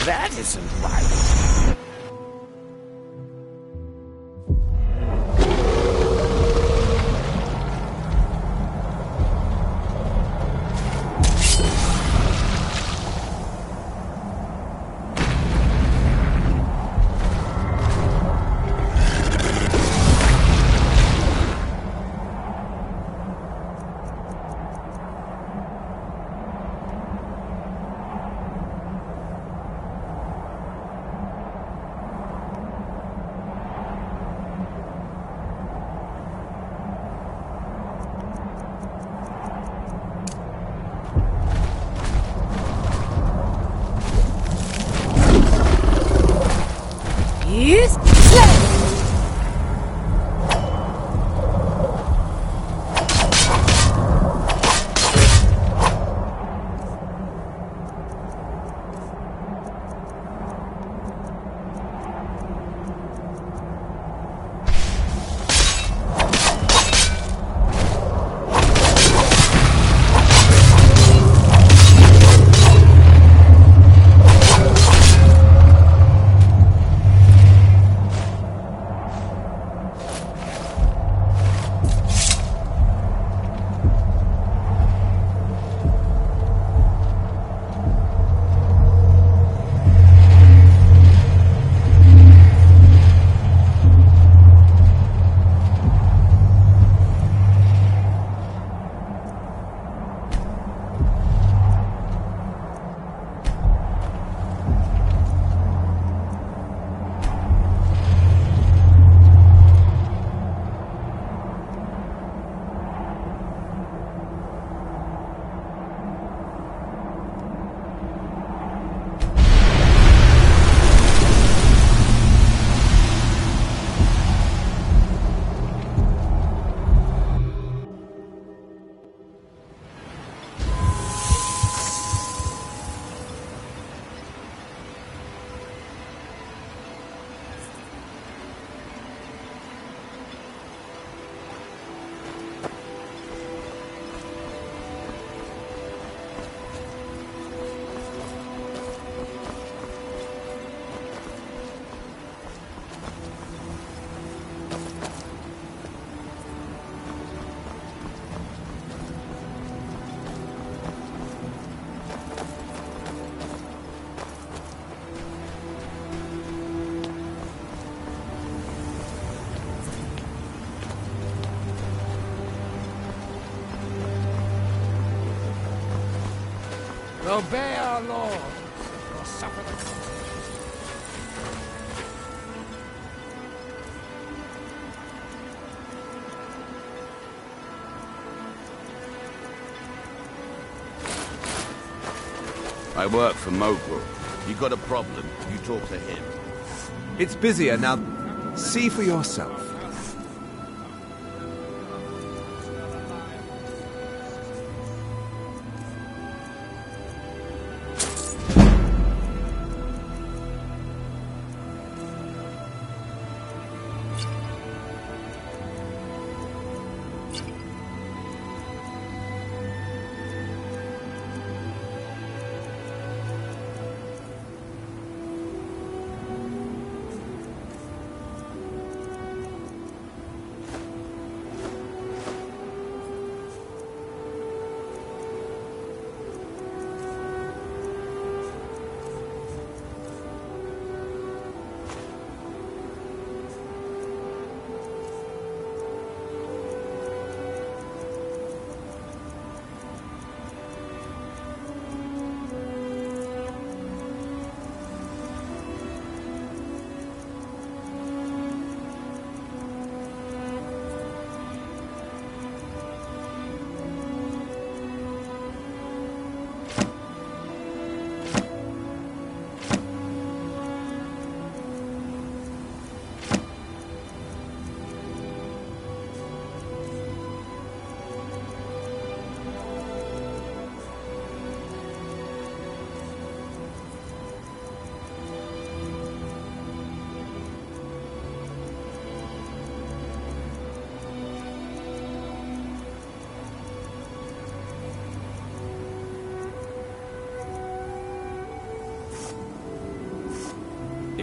That isn't right. Yes. Obey our Lord, or suffer the consequences. I work for Mogul. You got a problem, you talk to him. It's busier now. See for yourself.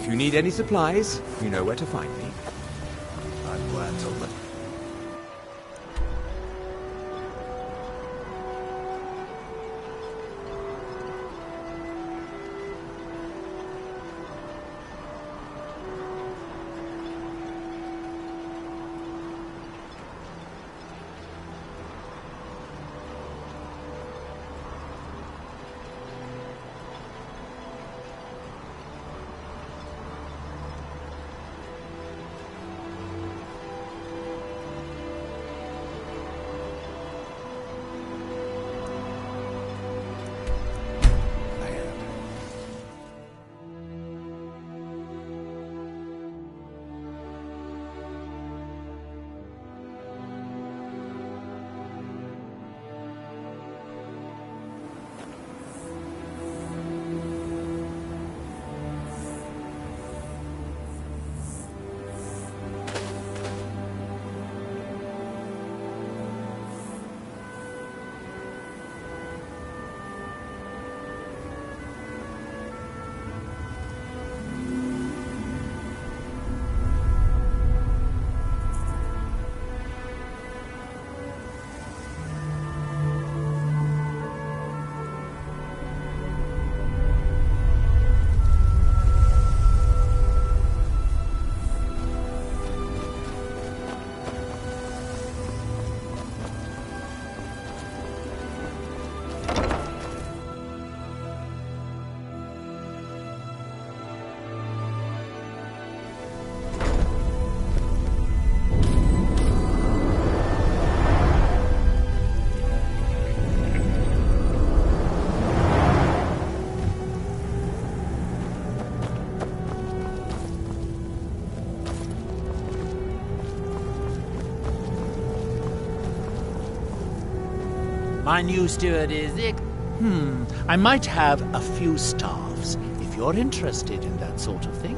If you need any supplies, you know where to find me. I'm glad to let. My new steward is... I might have a few staffs, if you're interested in that sort of thing.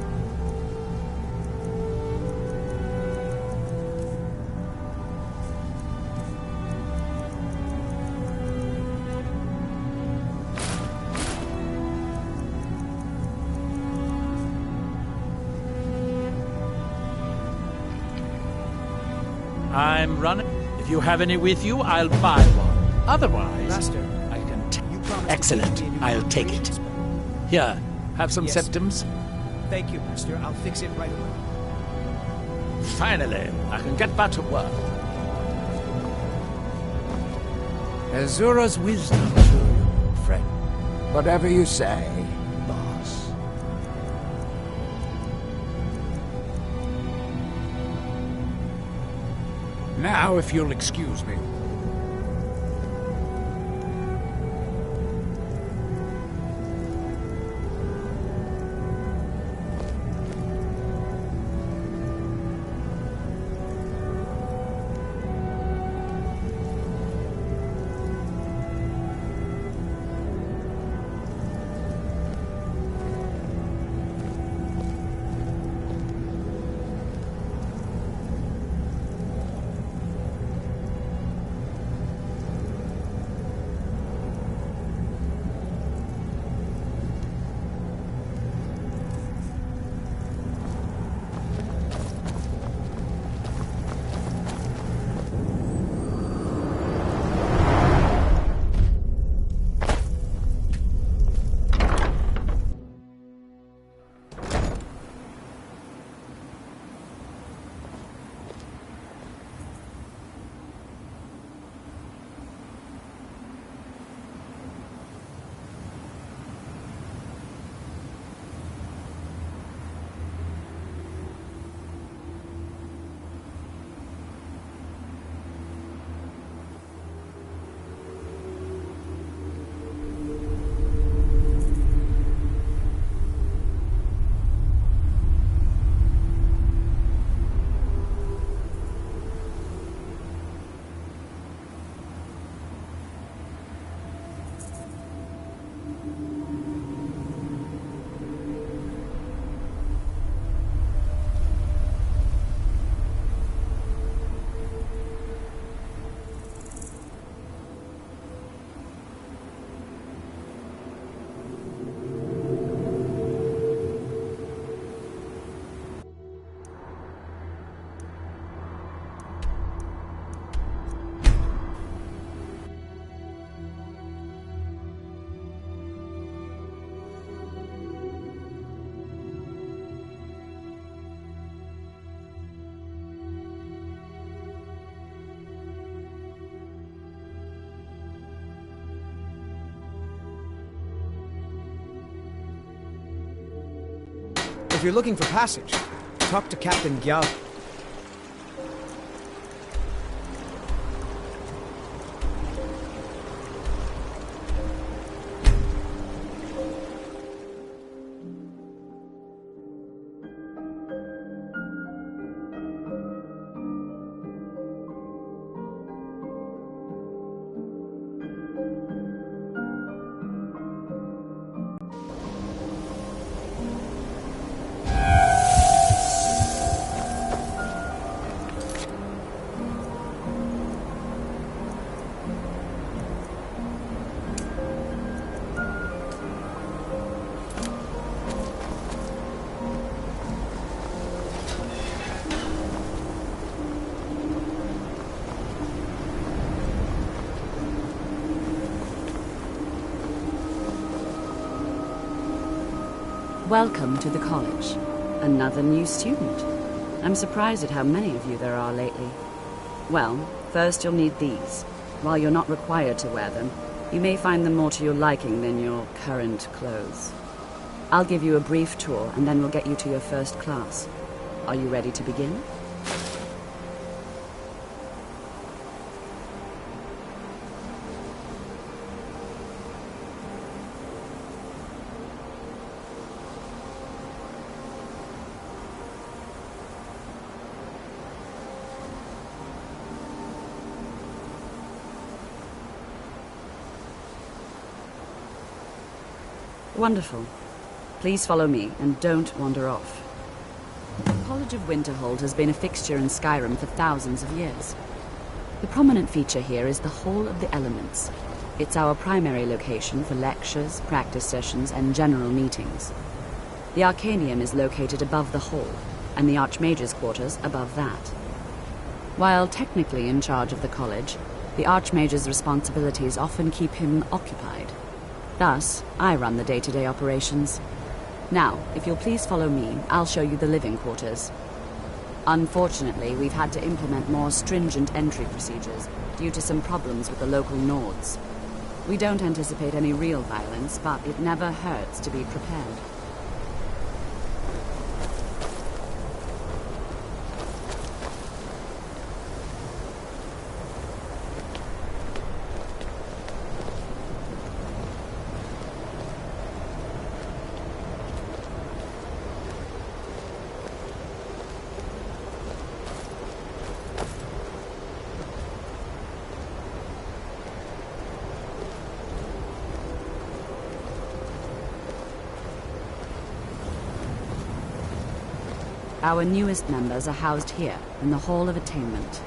I'm running. If you have any with you, I'll buy one. Otherwise, Master, I can... you promised. Excellent. To keep me in I'll your take it. operations. Here, have some Yes. symptoms. Thank you, Master. I'll fix it right away. Finally, I can get back to work. Azura's wisdom to you, friend. Whatever you say, boss. Now, if you'll excuse me. you're looking for passage, talk to Captain Gyal. Welcome to the college. Another new student. I'm surprised at how many of you there are lately. Well, first you'll need these. While you're not required to wear them, you may find them more to your liking than your current clothes. I'll give you a brief tour and then we'll get you to your first class. Are you ready to begin? Wonderful. Please follow me, and don't wander off. The College of Winterhold has been a fixture in Skyrim for thousands of years. The prominent feature here is the Hall of the Elements. It's our primary location for lectures, practice sessions, and general meetings. The Arcanium is located above the hall, and the Archmage's quarters above that. While technically in charge of the college, the Archmage's responsibilities often keep him occupied. Thus, I run the day-to-day operations. Now, if you'll please follow me, I'll show you the living quarters. Unfortunately, we've had to implement more stringent entry procedures due to some problems with the local Nords. We don't anticipate any real violence, but it never hurts to be prepared. Our newest members are housed here, in the Hall of Attainment.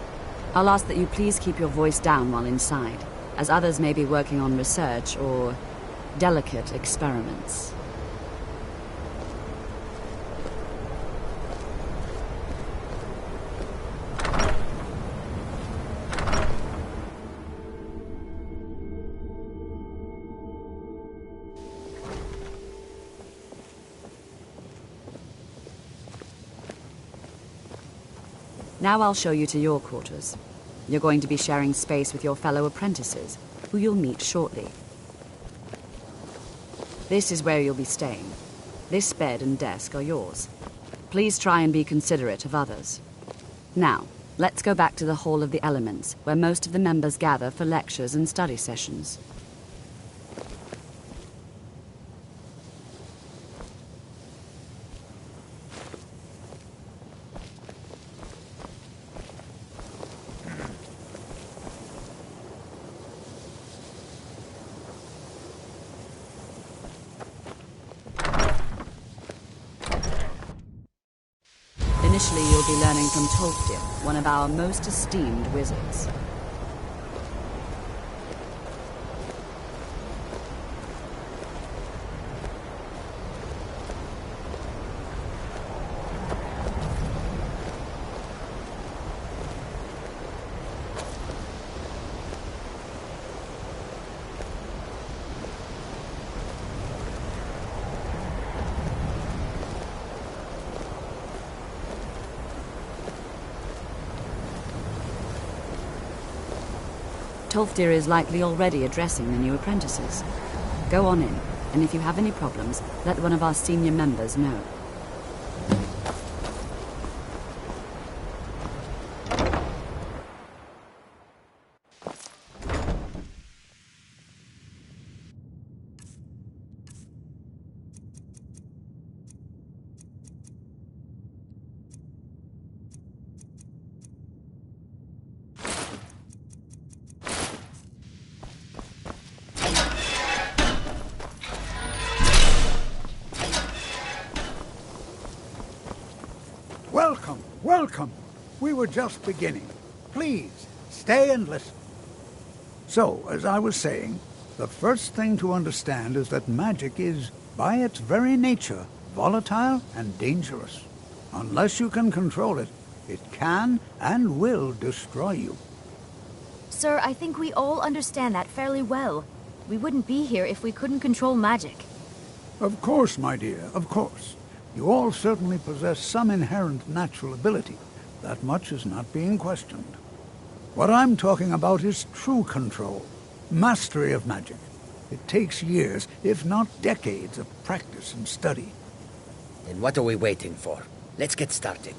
I'll ask that you please keep your voice down while inside, as others may be working on research or delicate experiments. Now I'll show you to your quarters. You're going to be sharing space with your fellow apprentices, who you'll meet shortly. This is where you'll be staying. This bed and desk are yours. Please try and be considerate of others. Now, let's go back to the Hall of the Elements, where most of the members gather for lectures and study sessions. Initially, you'll be learning from Tolfdir, one of our most esteemed wizards. Tolfdir is likely already addressing the new apprentices. Go on in, and if you have any problems, let one of our senior members know. Welcome. We were just beginning. Please, stay and listen. So, as I was saying, the first thing to understand is that magic is, by its very nature, volatile and dangerous. Unless you can control it, it can and will destroy you. Sir, I think we all understand that fairly well. We wouldn't be here if we couldn't control magic. Of course, my dear, of course. You all certainly possess some inherent natural ability. That much is not being questioned. What I'm talking about is true control, mastery of magic. It takes years, if not decades, of practice and study. Then what are we waiting for? Let's get started.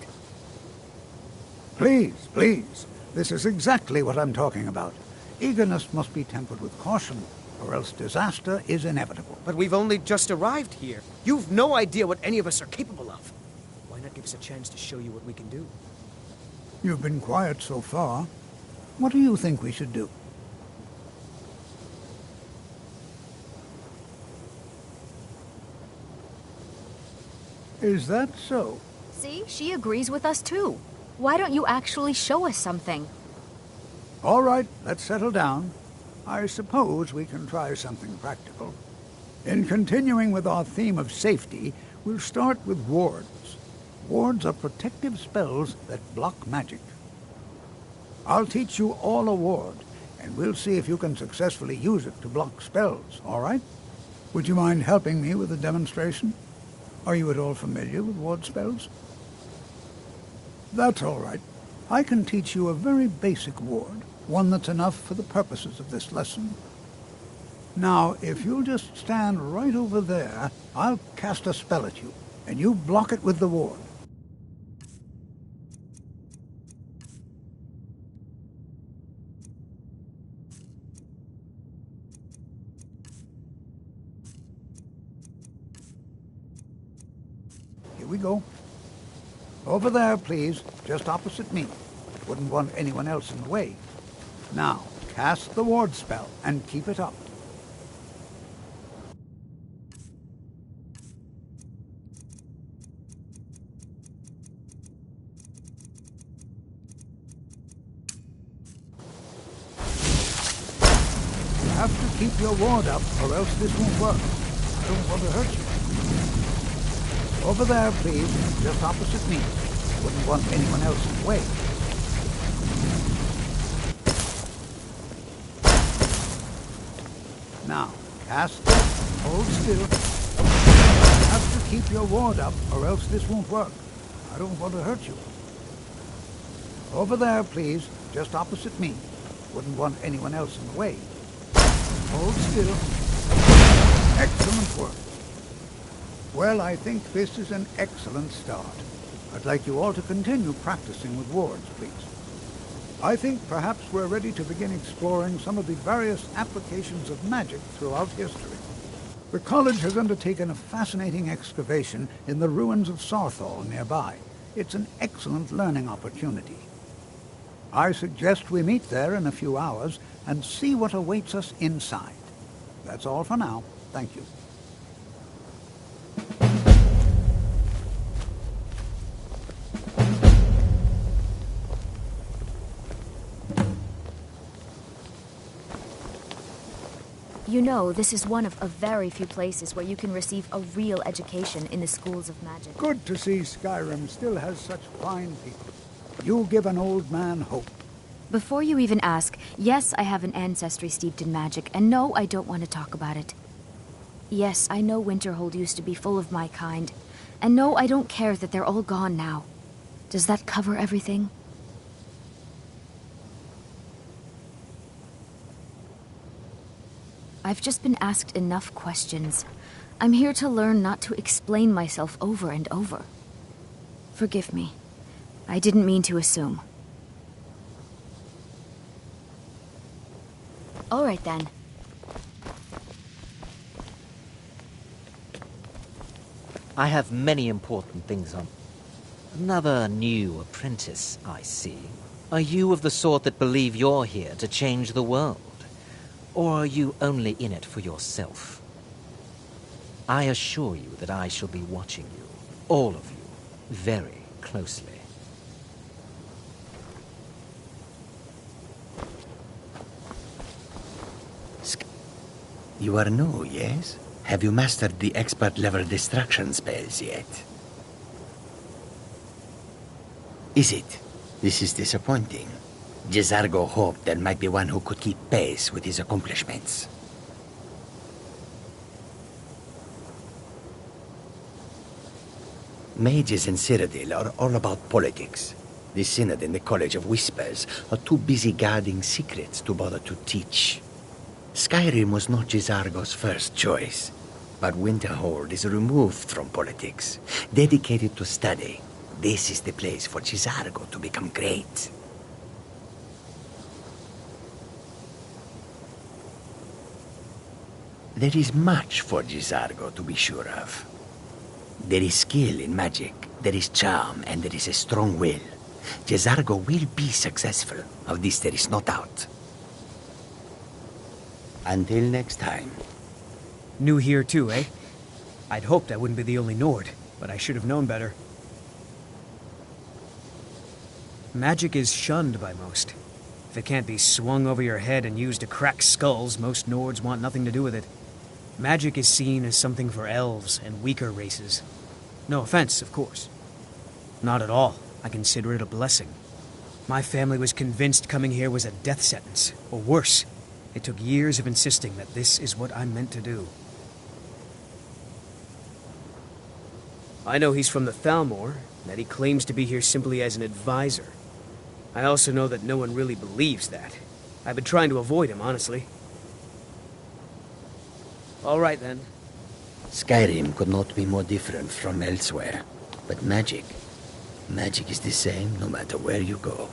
Please, please. This is exactly what I'm talking about. Eagerness must be tempered with caution, or else disaster is inevitable. But we've only just arrived here. You've no idea what any of us are capable of. Why not give us a chance to show you what we can do? You've been quiet so far. What do you think we should do? Is that so? See, she agrees with us too. Why don't you actually show us something? All right, let's settle down. I suppose we can try something practical. In continuing with our theme of safety, we'll start with wards. Wards are protective spells that block magic. I'll teach you all a ward, and we'll see if you can successfully use it to block spells, all right? Would you mind helping me with a demonstration? Are you at all familiar with ward spells? That's all right. I can teach you a very basic ward, one that's enough for the purposes of this lesson. Now, if you'll just stand right over there, I'll cast a spell at you, and you block it with the ward. Here we go. Over there, please, just opposite me. Wouldn't want anyone else in the way. Now, cast the ward spell and keep it up. You have to keep your ward up, or else this won't work. I don't want to hurt you. Over there, please, just opposite me. Wouldn't want anyone else in the way. Now, cast it, hold still. You have to keep your ward up, or else this won't work. I don't want to hurt you. Over there, please, just opposite me. Wouldn't want anyone else in the way. Hold still. Excellent work. Well, I think this is an excellent start. I'd like you all to continue practicing with wards, please. I think perhaps we're ready to begin exploring some of the various applications of magic throughout history. The college has undertaken a fascinating excavation in the ruins of Sarthal nearby. It's an excellent learning opportunity. I suggest we meet there in a few hours and see what awaits us inside. That's all for now. Thank you. You know, this is one of a very few places where you can receive a real education in the schools of magic. Good to see Skyrim still has such fine people. You give an old man hope. Before you even ask, yes, I have an ancestry steeped in magic, and no, I don't want to talk about it. Yes, I know Winterhold used to be full of my kind, and no, I don't care that they're all gone now. Does that cover everything? I've just been asked enough questions. I'm here to learn not to explain myself over and over. Forgive me. I didn't mean to assume. All right, then. I have many important things on. Another new apprentice, I see. Are you of the sort that believe you're here to change the world? Or are you only in it for yourself? I assure you that I shall be watching you, all of you, very closely. You are new, yes? Have you mastered the expert-level distraction spells yet? Is it? This is disappointing. Jizargo hoped there might be one who could keep pace with his accomplishments. Mages in Cyrodiil are all about politics. The Synod and the College of Whispers are too busy guarding secrets to bother to teach. Skyrim was not Jizargo's first choice, but Winterhold is removed from politics, dedicated to study. This is the place for Jizargo to become great. There is much for Jizargo to be sure of. There is skill in magic, there is charm, and there is a strong will. Jizargo will be successful. Of this there is no doubt. Until next time. New here too, eh? I'd hoped I wouldn't be the only Nord, but I should have known better. Magic is shunned by most. If it can't be swung over your head and used to crack skulls, most Nords want nothing to do with it. Magic is seen as something for elves and weaker races. No offense, of course. Not at all. I consider it a blessing. My family was convinced coming here was a death sentence, or worse. It took years of insisting that this is what I'm meant to do. I know he's from the Thalmor, that he claims to be here simply as an advisor. I also know that no one really believes that. I've been trying to avoid him, honestly. All right, then. Skyrim could not be more different from elsewhere. But magic is the same no matter where you go.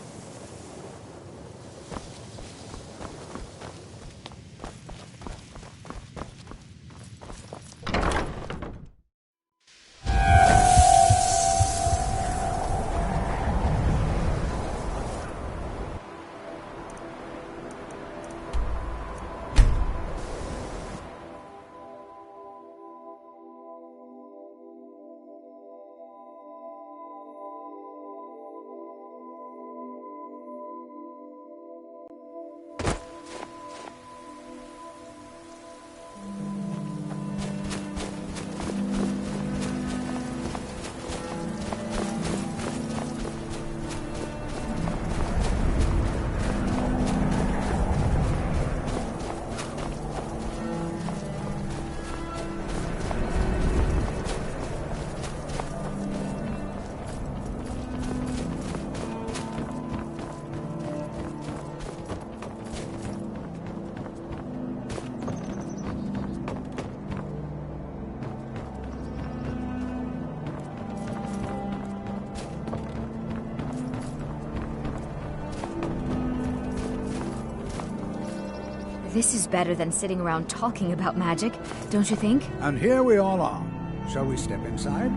This is better than sitting around talking about magic, don't you think? And here we all are. Shall we step inside?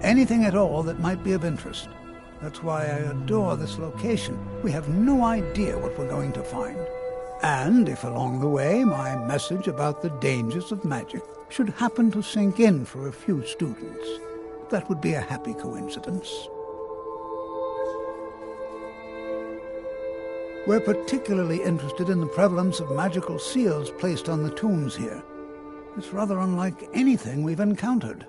Anything at all that might be of interest. That's why I adore this location. We have no idea what we're going to find. And if along the way my message about the dangers of magic should happen to sink in for a few students, that would be a happy coincidence. We're particularly interested in the prevalence of magical seals placed on the tombs here. It's rather unlike anything we've encountered.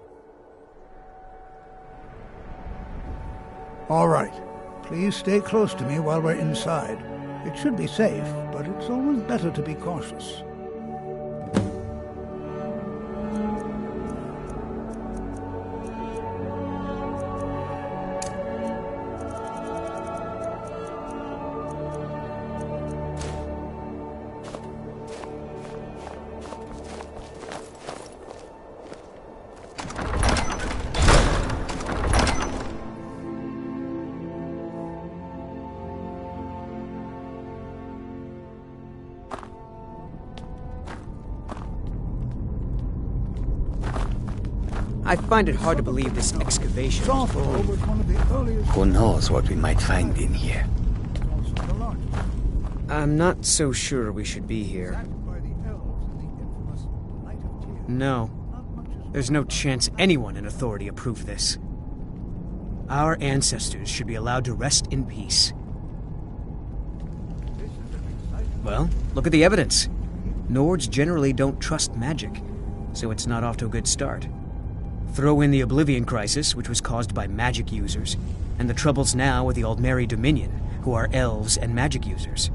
All right. Please stay close to me while we're inside. It should be safe, but it's always better to be cautious. I find it hard to believe this excavation. Who knows what we might find in here? I'm not so sure we should be here. No. There's no chance anyone in authority approved this. Our ancestors should be allowed to rest in peace. Well, look at the evidence. Nords generally don't trust magic, so it's not off to a good start. Throw in the Oblivion Crisis, which was caused by magic users, and the troubles now with the Aldmeri Dominion, who are elves and magic users.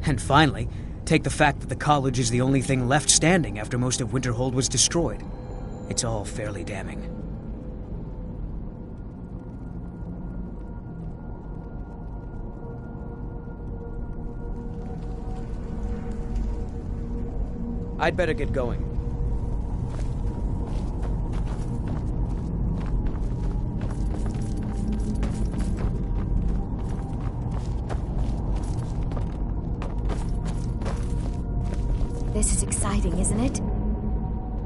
And finally, take the fact that the college is the only thing left standing after most of Winterhold was destroyed. It's all fairly damning. I'd better get going. This is exciting, isn't it?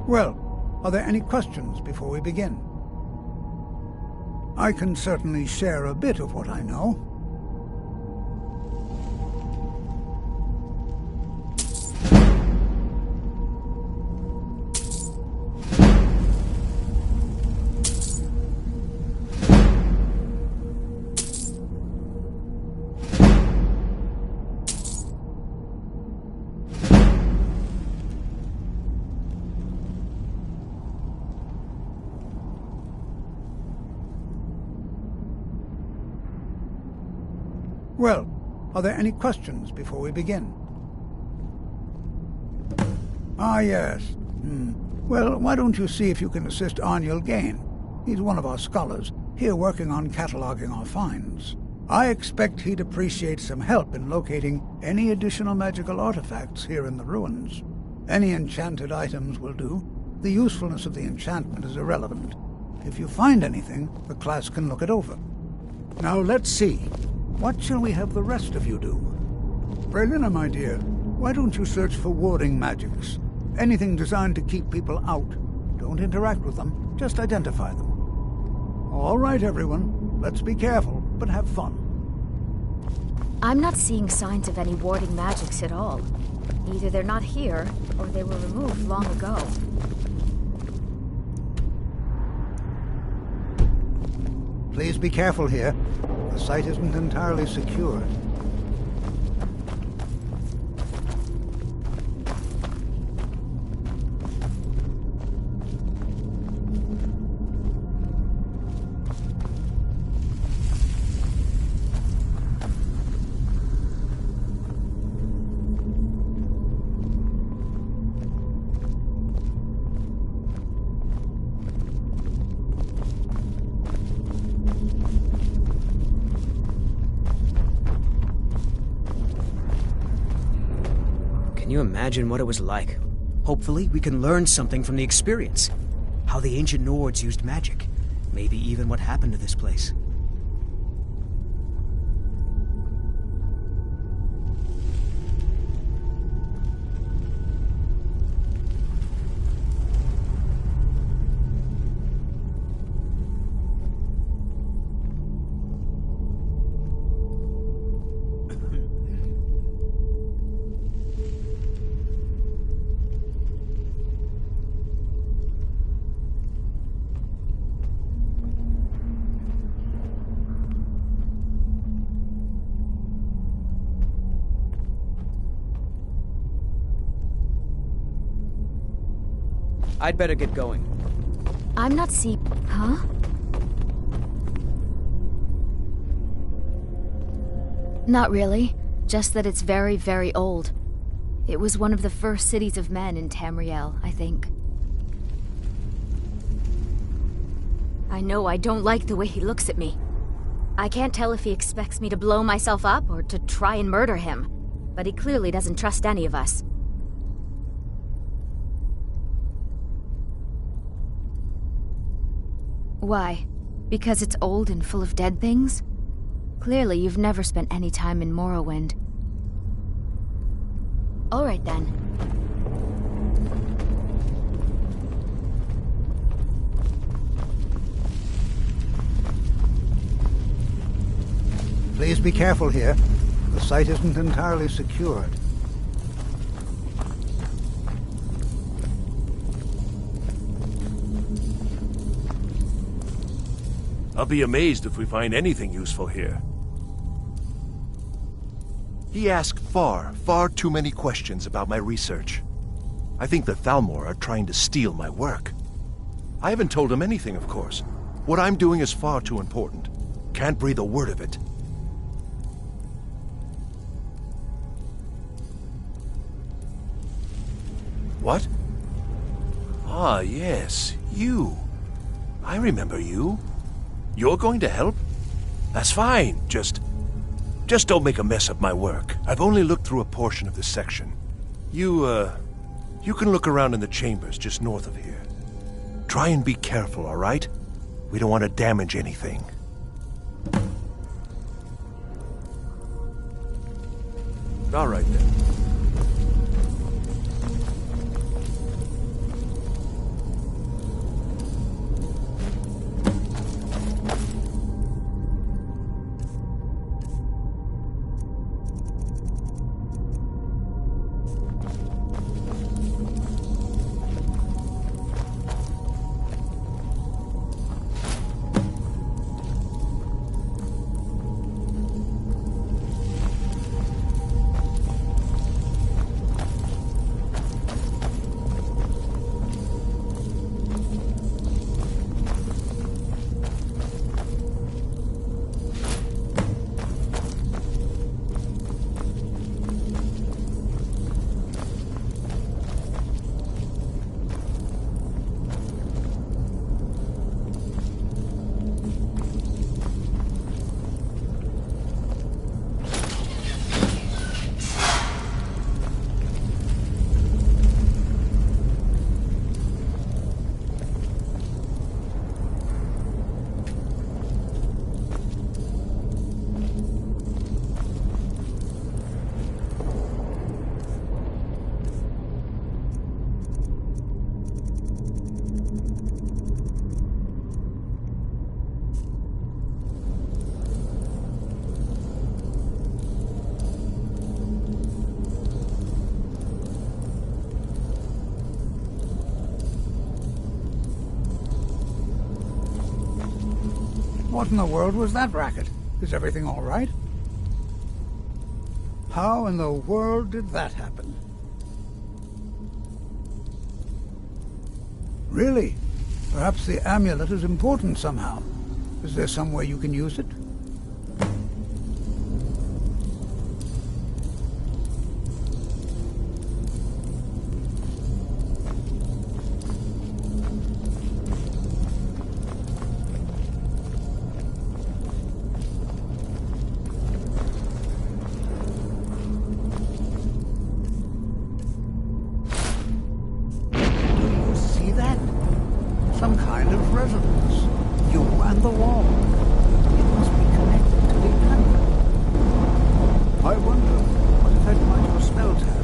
Well, are there any questions before we begin? I can certainly share a bit of what I know. Well, are there any questions before we begin? Ah, yes. Well, why don't you see if you can assist Arniel Gain? He's one of our scholars, here working on cataloging our finds. I expect he'd appreciate some help in locating any additional magical artifacts here in the ruins. Any enchanted items will do. The usefulness of the enchantment is irrelevant. If you find anything, the class can look it over. Now let's see. What shall we have the rest of you do? Brelina, my dear, why don't you search for warding magics? Anything designed to keep people out. Don't interact with them, just identify them. All right, everyone. Let's be careful, but have fun. I'm not seeing signs of any warding magics at all. Either they're not here, or they were removed long ago. Please be careful here. The site isn't entirely secure. Can you imagine what it was like? Hopefully, we can learn something from the experience. How the ancient Nords used magic. Maybe even what happened to this place. I'd better get going. I'm not seeing... Huh? Not really. Just that it's very, very old. It was one of the first cities of men in Tamriel, I think. I know I don't like the way he looks at me. I can't tell if he expects me to blow myself up or to try and murder him. But he clearly doesn't trust any of us. Why? Because it's old and full of dead things? Clearly, you've never spent any time in Morrowind. All right, then. Please be careful here. The site isn't entirely secured. I'll be amazed if we find anything useful here. He asked far too many questions about my research. I think the Thalmor are trying to steal my work. I haven't told him anything, of course. What I'm doing is far too important. Can't breathe a word of it. What? Ah, yes, you. I remember you. You're going to help? That's fine, just don't make a mess of my work. I've only looked through a portion of this section. You can look around in the chambers just north of here. Try and be careful, all right? We don't want to damage anything. All right, then. What in the world was that racket? Is everything all right? How in the world did that happen? Really? Perhaps the amulet is important somehow. Is there some way you can use it? Some kind of resonance. You and the wall. It must be connected to the amulet. I wonder what effect might your spells have.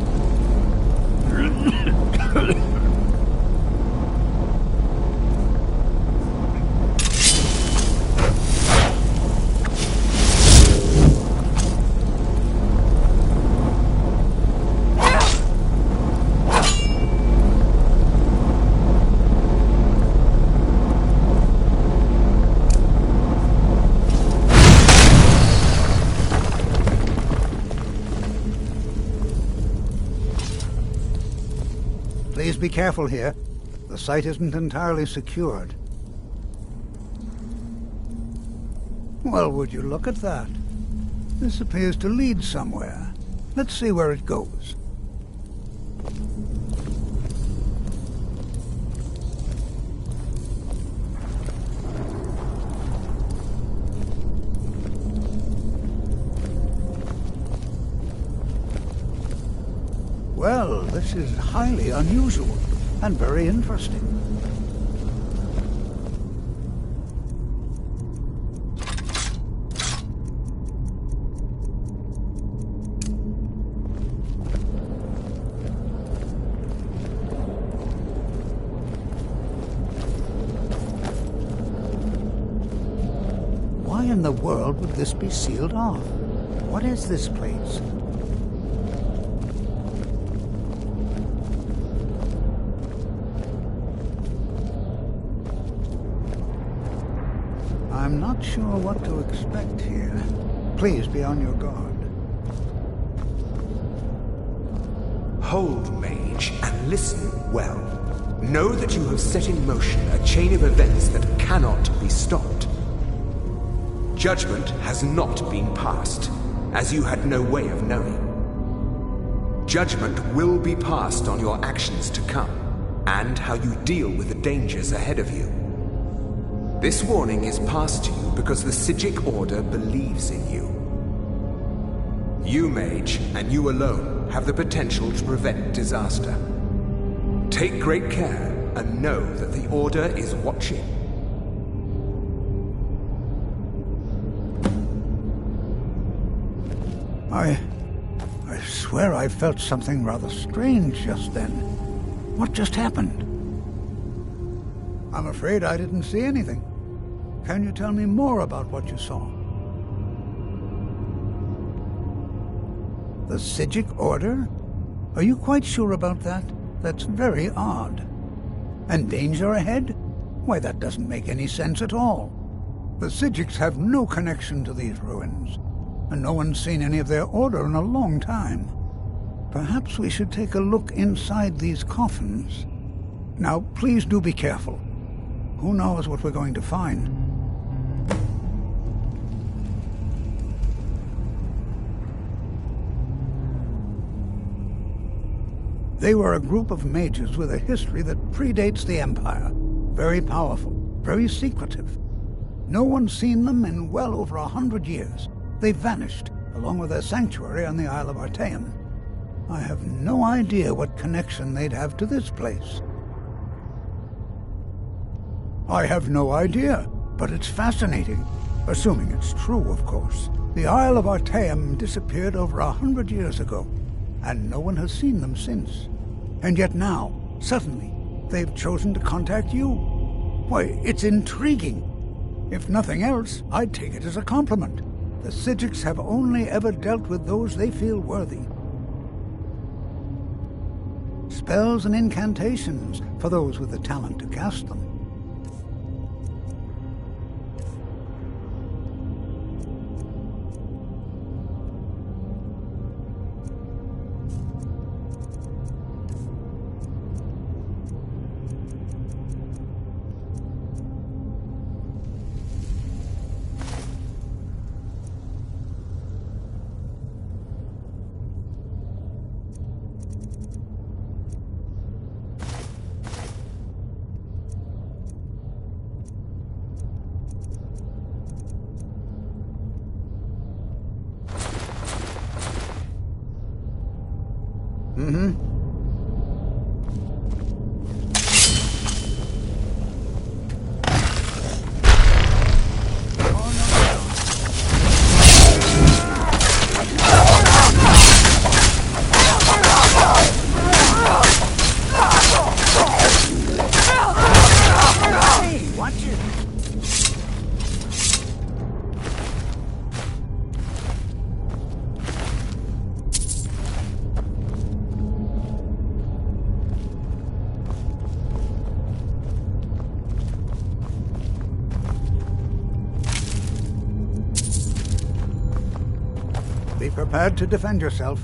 Please be careful here. The site isn't entirely secured. Well, would you look at that? This appears to lead somewhere. Let's see where it goes. Well, this is highly unusual and very interesting. Why in the world would this be sealed off? What is this place? I'm not sure what to expect here. Please be on your guard. Hold, mage, and listen well. Know that you have set in motion a chain of events that cannot be stopped. Judgment has not been passed, as you had no way of knowing. Judgment will be passed on your actions to come, and how you deal with the dangers ahead of you. This warning is passed to you because the Psijic Order believes in you. You, mage, and you alone, have the potential to prevent disaster. Take great care, and know that the Order is watching. I swear I felt something rather strange just then. What just happened? I'm afraid I didn't see anything. Can you tell me more about what you saw? The Psijic Order? Are you quite sure about that? That's very odd. And danger ahead? Why, that doesn't make any sense at all. The Psijics have no connection to these ruins, and no one's seen any of their order in a long time. Perhaps we should take a look inside these coffins. Now, please do be careful. Who knows what we're going to find? They were a group of mages with a history that predates the Empire. Very powerful, very secretive. No one's seen them in well over 100 years. They vanished, along with their sanctuary on the Isle of Artaeum. I have no idea what connection they'd have to this place. I have no idea, but it's fascinating. Assuming it's true, of course. The Isle of Artaeum disappeared over 100 years ago, and no one has seen them since. And yet now, suddenly, they've chosen to contact you. Why, it's intriguing. If nothing else, I'd take it as a compliment. The Psijics have only ever dealt with those they feel worthy. Spells and incantations for those with the talent to cast them. Be prepared to defend yourself.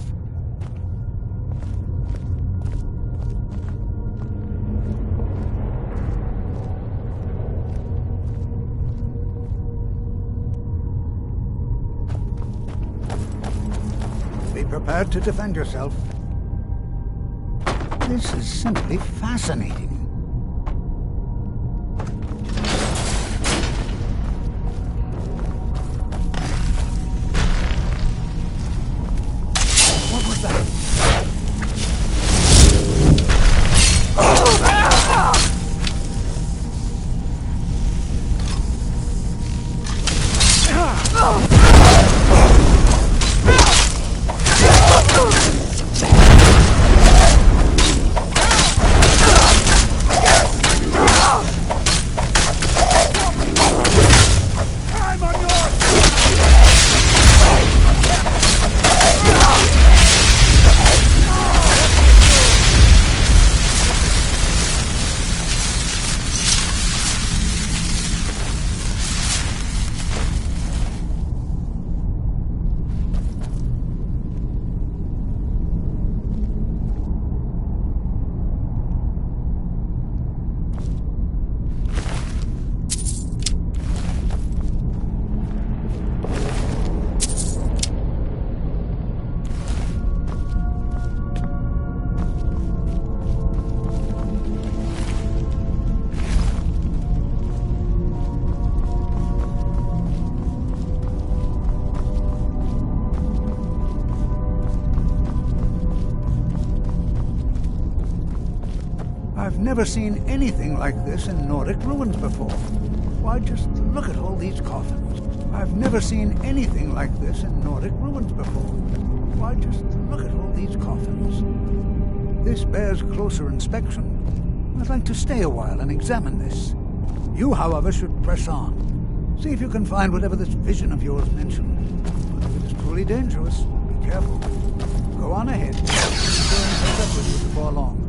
Be prepared to defend yourself. This is simply fascinating. never seen anything like this in Nordic ruins before. Why, just look at all these coffins. I've never seen anything like this in Nordic ruins before. Why, just look at all these coffins. This bears closer inspection. I'd like to stay a while and examine this. You, however, should press on. See if you can find whatever this vision of yours mentioned. But if it is truly dangerous, be careful. Go on ahead. I'm sure I'll catch up with you before long.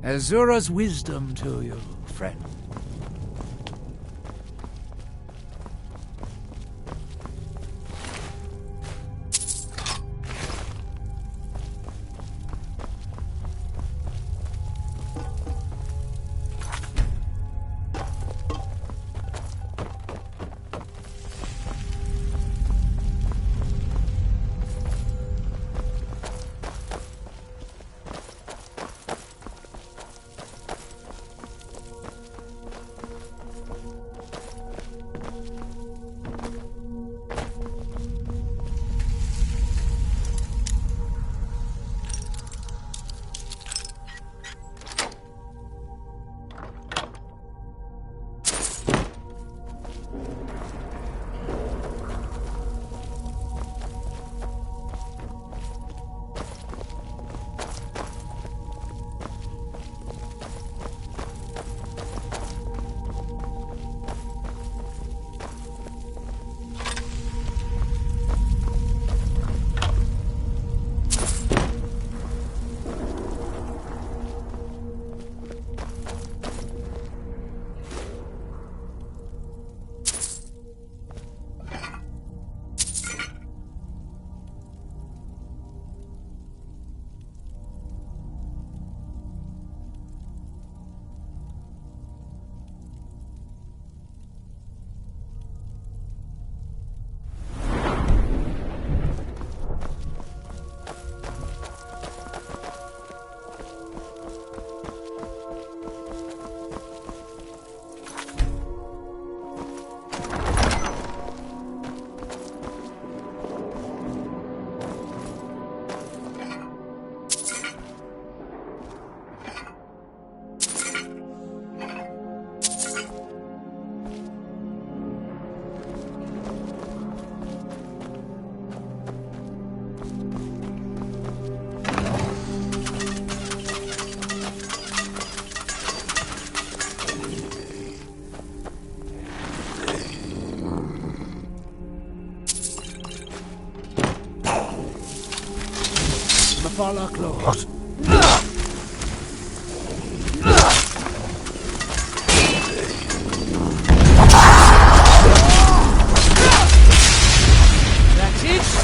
Azura's wisdom to you, friend. Follow close. That's it?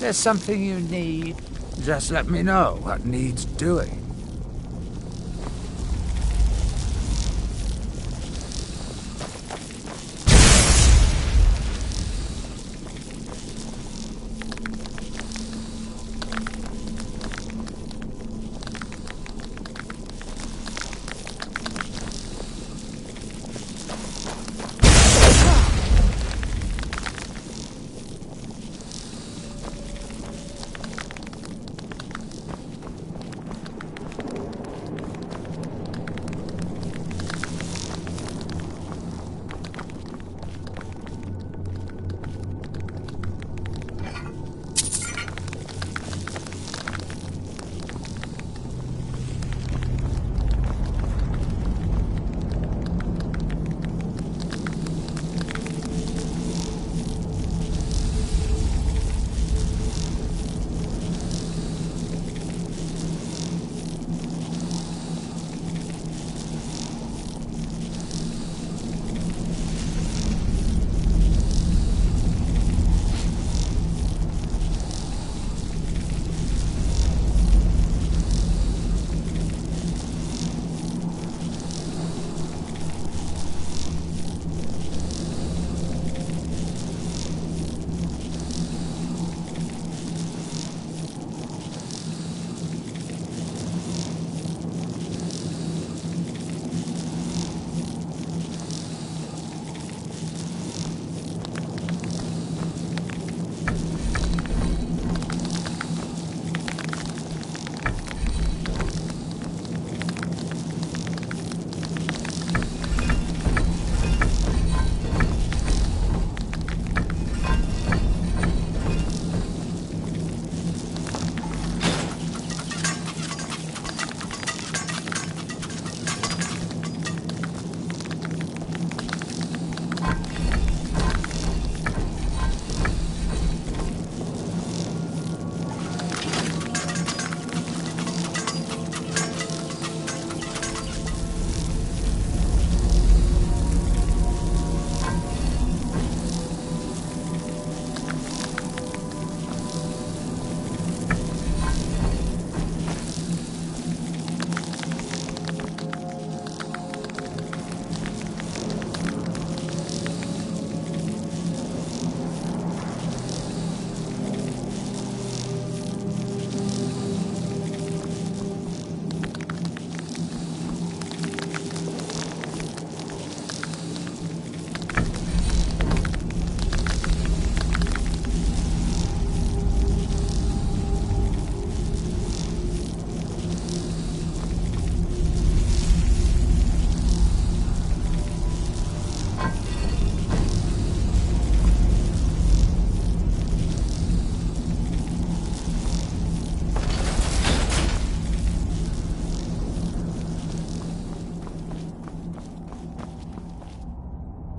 There's something you need. Just let me know what needs doing.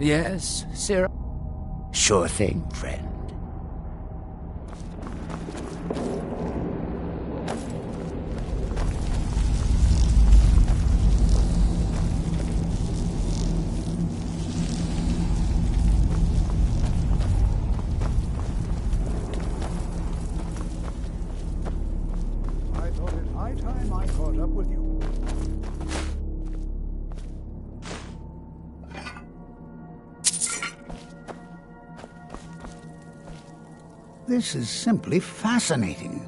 Yes, Sir? Sure thing, friend. I thought it high time I caught up with you. This is simply fascinating.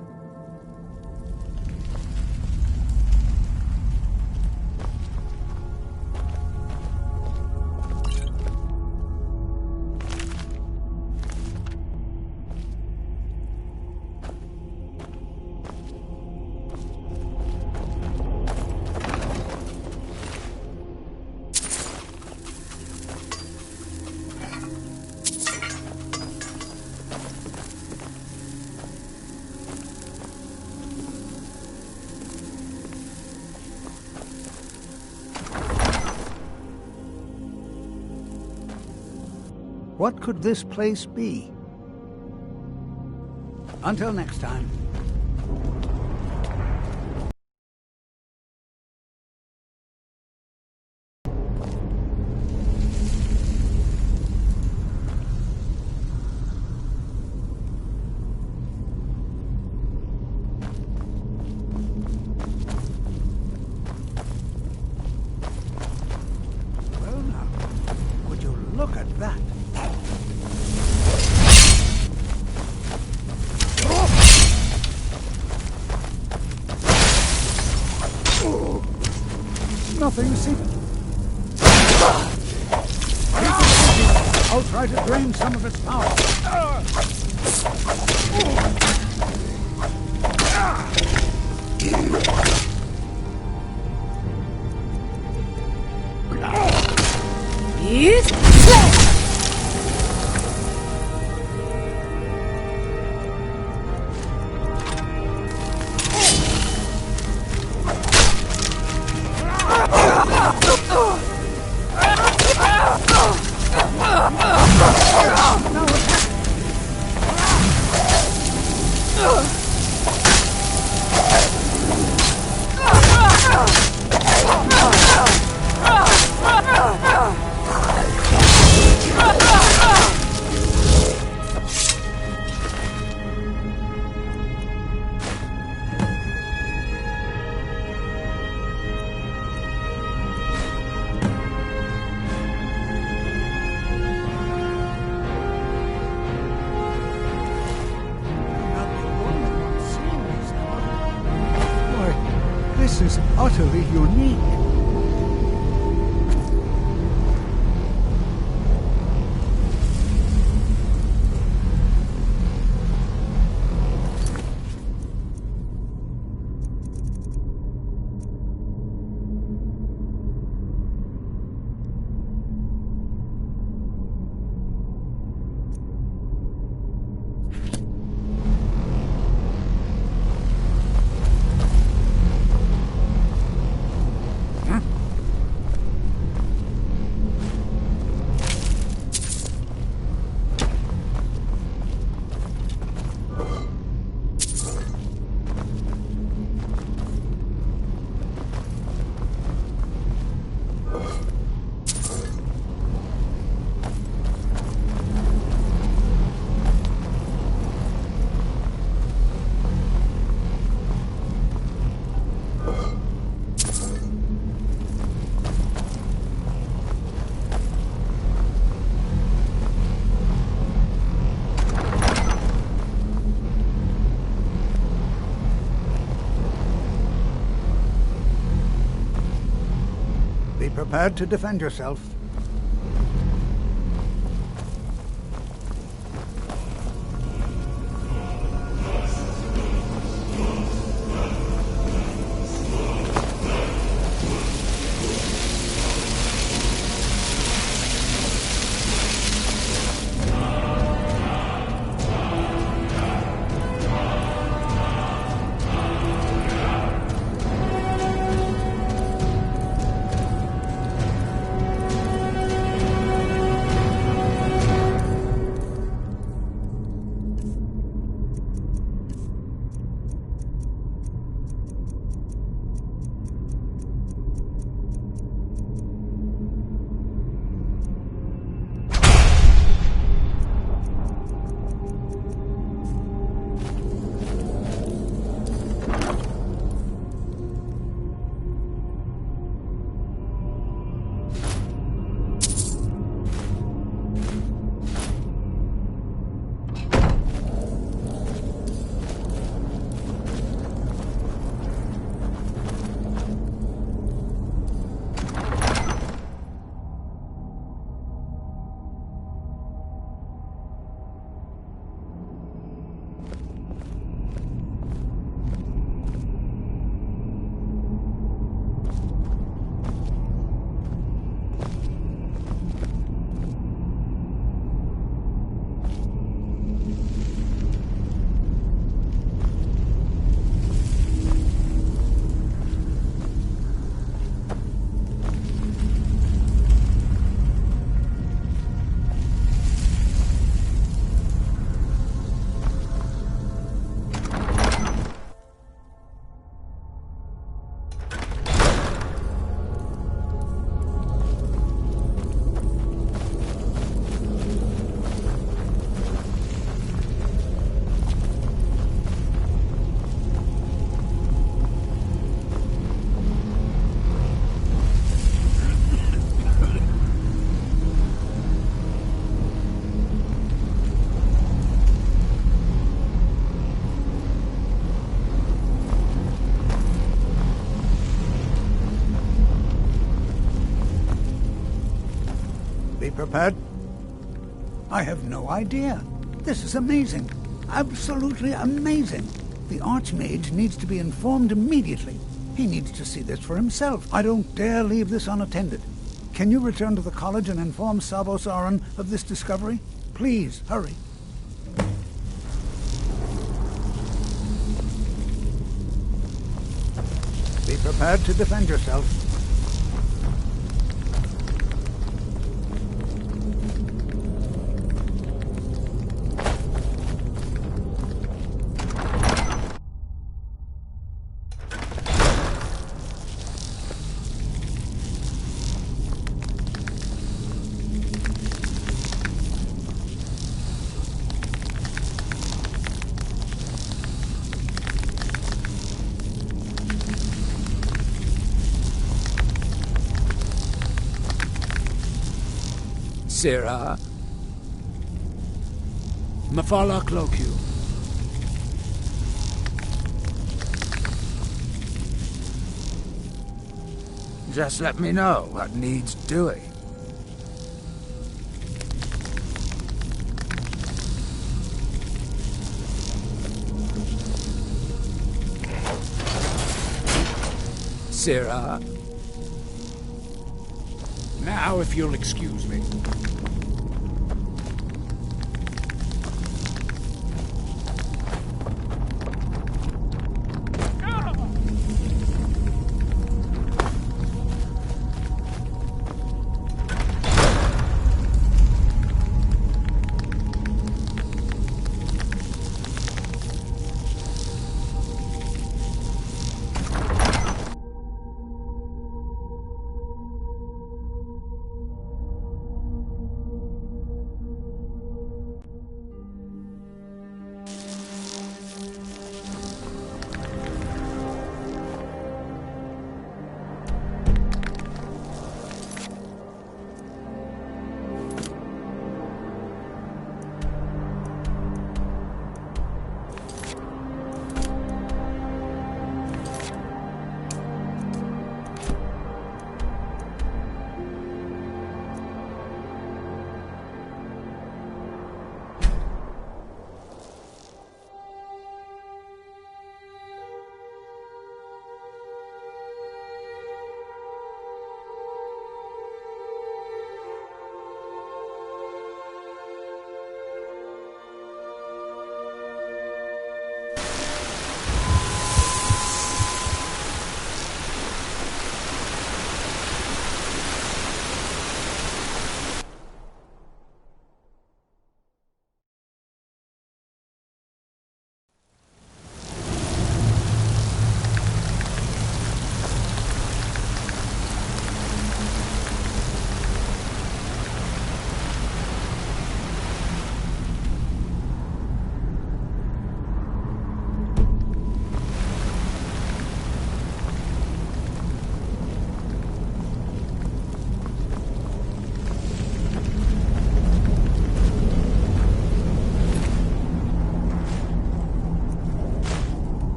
What could this place be? Until next time. Well now, would you look at that? Nothing seems... I'll try to drain some of its power. This is utterly unique. Be prepared to defend yourself. prepared. I have no idea. This is amazing. Absolutely amazing. The Archmage needs to be informed immediately. He needs to see this for himself. I don't dare leave this unattended. Can you return to the college and inform Savos Aran of this discovery? Please, hurry. Be prepared to defend yourself. Sirrah. Mafala Clocu. Just let me know what needs doing. Sirrah. Now, if you'll excuse me.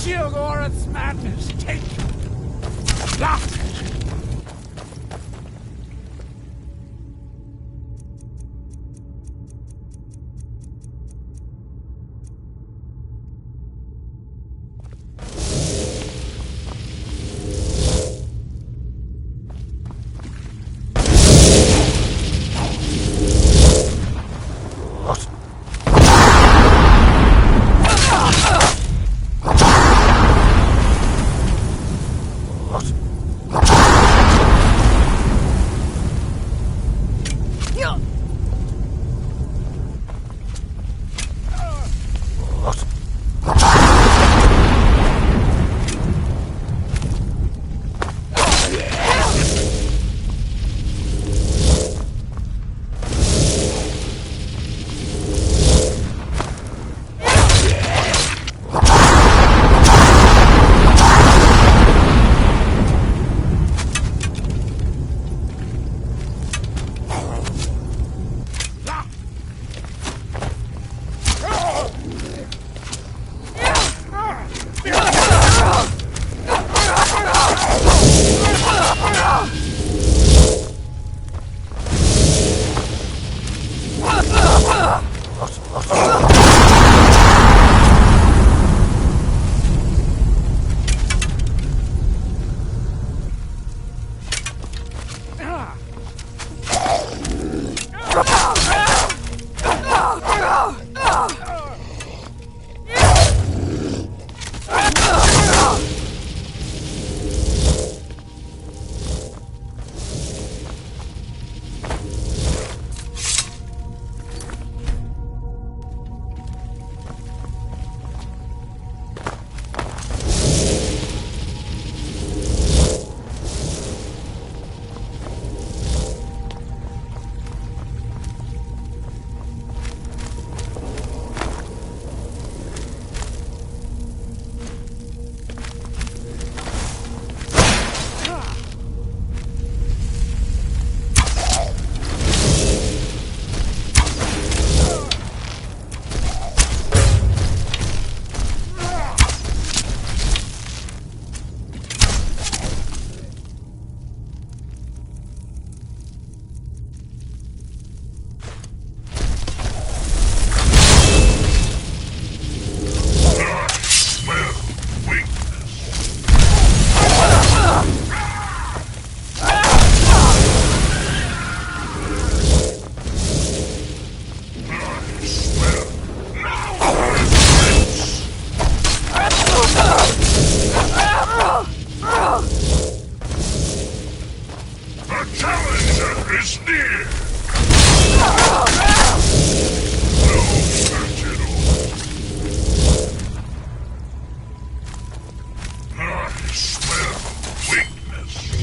Shilgoreth's madness take you. Lock it. What? smell weakness.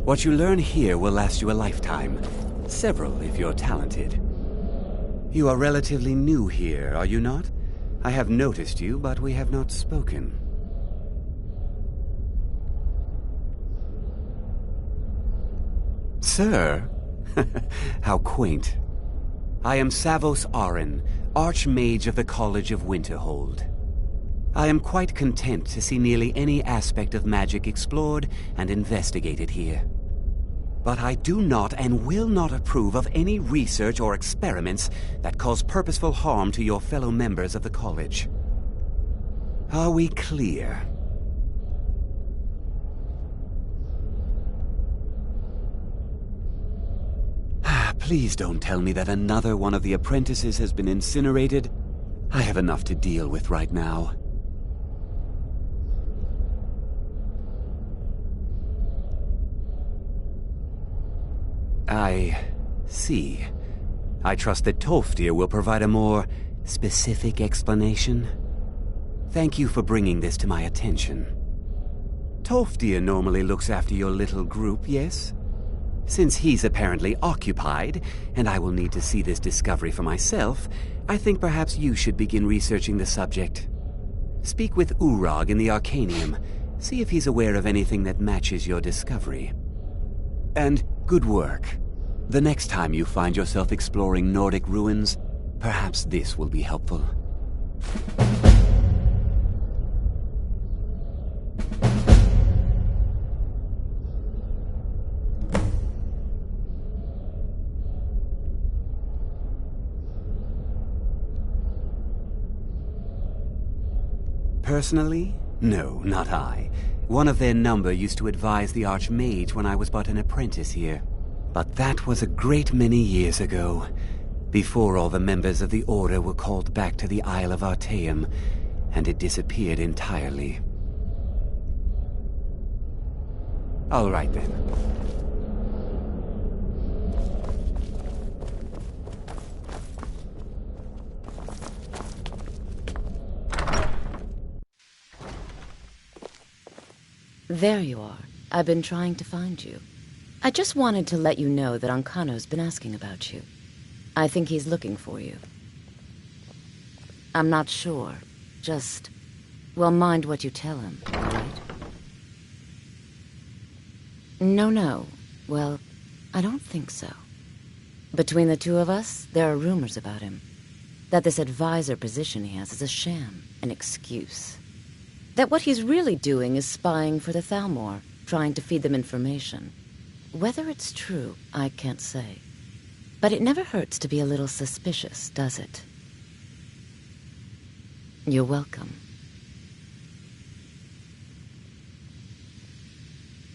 What you learn here will last you a lifetime. Several, if you're talented. You are relatively new here, are you not? I have noticed you, but we have not spoken. Sir? How quaint. I am Savos Arin, Archmage of the College of Winterhold. I am quite content to see nearly any aspect of magic explored and investigated here. But I do not and will not approve of any research or experiments that cause purposeful harm to your fellow members of the college. Are we clear? Please don't tell me that another one of the apprentices has been incinerated. I have enough to deal with right now. I see. I trust that Tolfdir will provide a more specific explanation. Thank you for bringing this to my attention. Tolfdir normally looks after your little group, yes? Since he's apparently occupied, and I will need to see this discovery for myself, I think perhaps you should begin researching the subject. Speak with Urag in the Arcanium. See if he's aware of anything that matches your discovery. And good work. The next time you find yourself exploring Nordic ruins, perhaps this will be helpful. Personally? No, not I. One of their number used to advise the Archmage when I was but an apprentice here. But that was a great many years ago, before all the members of the Order were called back to the Isle of Artaeum, and it disappeared entirely. All right then. There you are. I've been trying to find you. I just wanted to let you know that Ancano's been asking about you. I think he's looking for you. I'm not sure. Just, well, mind what you tell him, all right? No. Well, I don't think so. Between the two of us, there are rumors about him. That this advisor position he has is a sham, an excuse. That what he's really doing is spying for the Thalmor, trying to feed them information. Whether it's true, I can't say. But it never hurts to be a little suspicious, does it? You're welcome.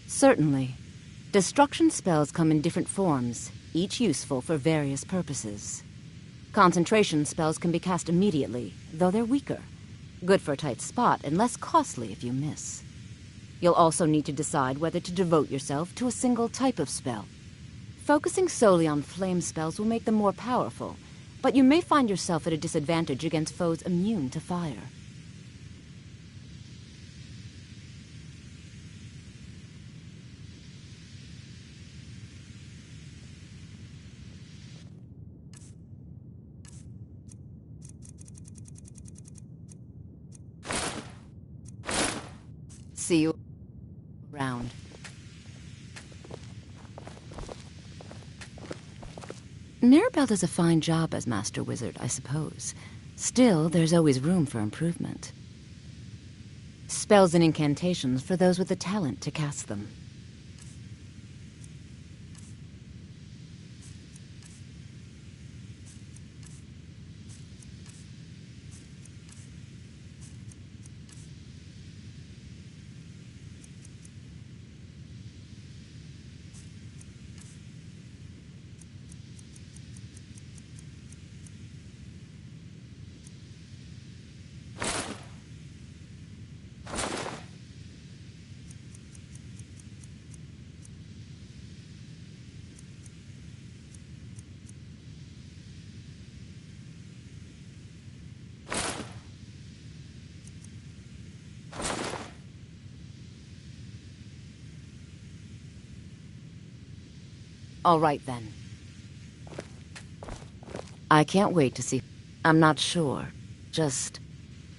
Certainly. Destruction spells come in different forms, each useful for various purposes. Concentration spells can be cast immediately, though they're weaker. Good for a tight spot and less costly if you miss. You'll also need to decide whether to devote yourself to a single type of spell. Focusing solely on flame spells will make them more powerful, but you may find yourself at a disadvantage against foes immune to fire. See you around. Mirabelle does a fine job as Master Wizard, I suppose. Still, there's always room for improvement. Spells and incantations for those with the talent to cast them. All right, then. I can't wait to see... I'm not sure. Just...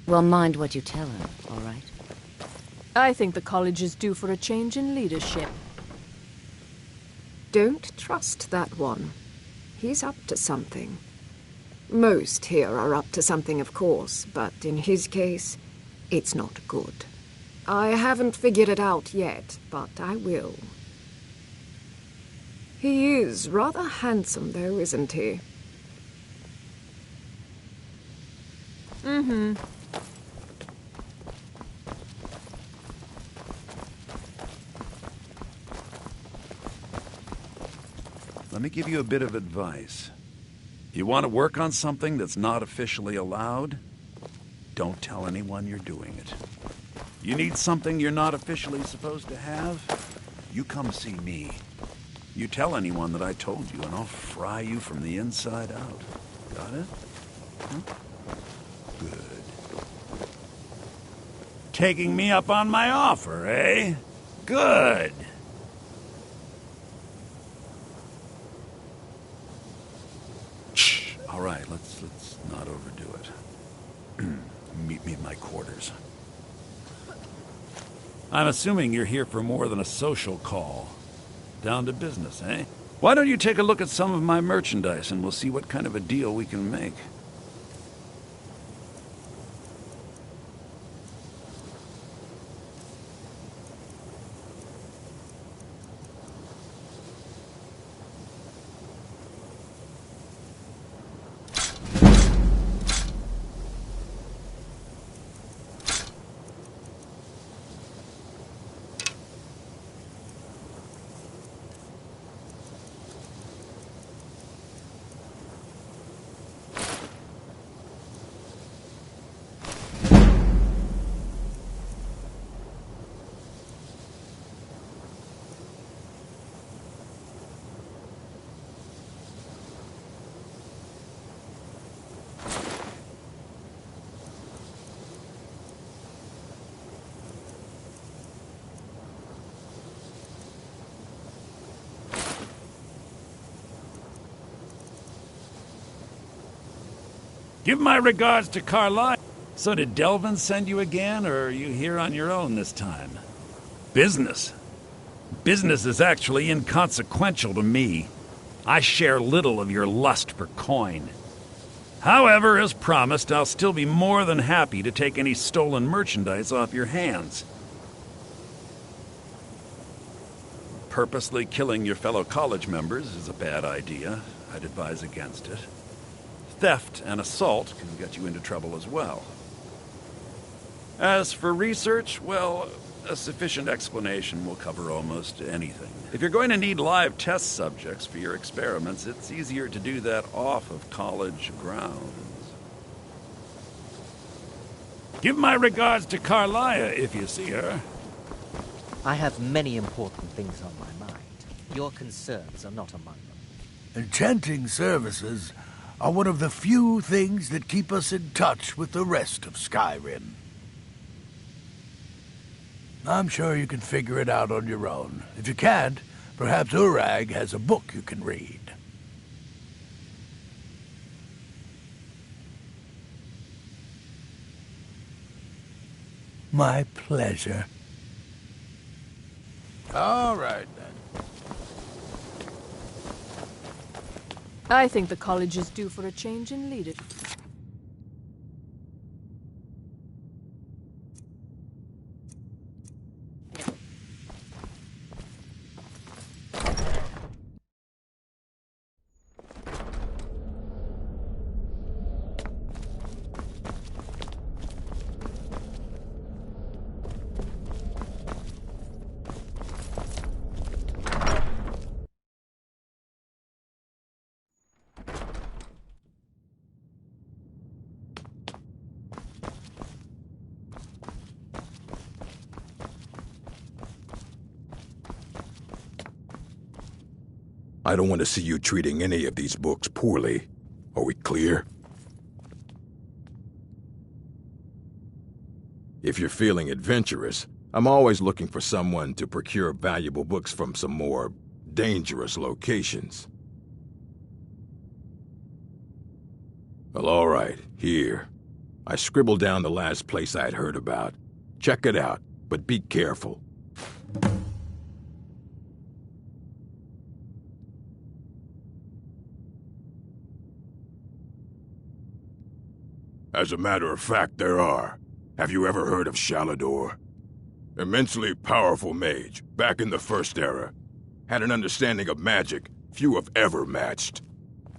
well, mind what you tell him, all right? I think the college is due for a change in leadership. Don't trust that one. He's up to something. Most here are up to something, of course, but in his case, it's not good. I haven't figured it out yet, but I will. He is rather handsome, though, isn't he? Mm-hmm. Let me give you a bit of advice. You want to work on something that's not officially allowed? Don't tell anyone you're doing it. You need something you're not officially supposed to have? You come see me. You tell anyone that I told you, and I'll fry you from the inside out. Got it? Huh? Good. Taking me up on my offer, eh? Good. All right, let's not overdo it. Meet me at my quarters. I'm assuming you're here for more than a social call. Down to business, eh? Why don't you take a look at some of my merchandise and we'll see what kind of a deal we can make. Give my regards to Carlisle. So did Delvin send you again, or are you here on your own this time? Business. Business is actually inconsequential to me. I share little of your lust for coin. However, as promised, I'll still be more than happy to take any stolen merchandise off your hands. Purposely killing your fellow college members is a bad idea. I'd advise against it. Theft and assault can get you into trouble as well. As for research, well, a sufficient explanation will cover almost anything. If you're going to need live test subjects for your experiments, it's easier to do that off of college grounds. Give my regards to Carlisle if you see her. I have many important things on my mind. Your concerns are not among them. Enchanting services are one of the few things that keep us in touch with the rest of Skyrim. I'm sure you can figure it out on your own. If you can't, perhaps Urag has a book you can read. My pleasure. All right, then. I think the college is due for a change in leadership. I don't want to see you treating any of these books poorly. Are we clear? If you're feeling adventurous, I'm always looking for someone to procure valuable books from some more dangerous locations. Well, all right, here. I scribbled down the last place I'd heard about. Check it out, but be careful. As a matter of fact, there are. Have you ever heard of Shalador? Immensely powerful mage, back in the First Era. Had an understanding of magic few have ever matched.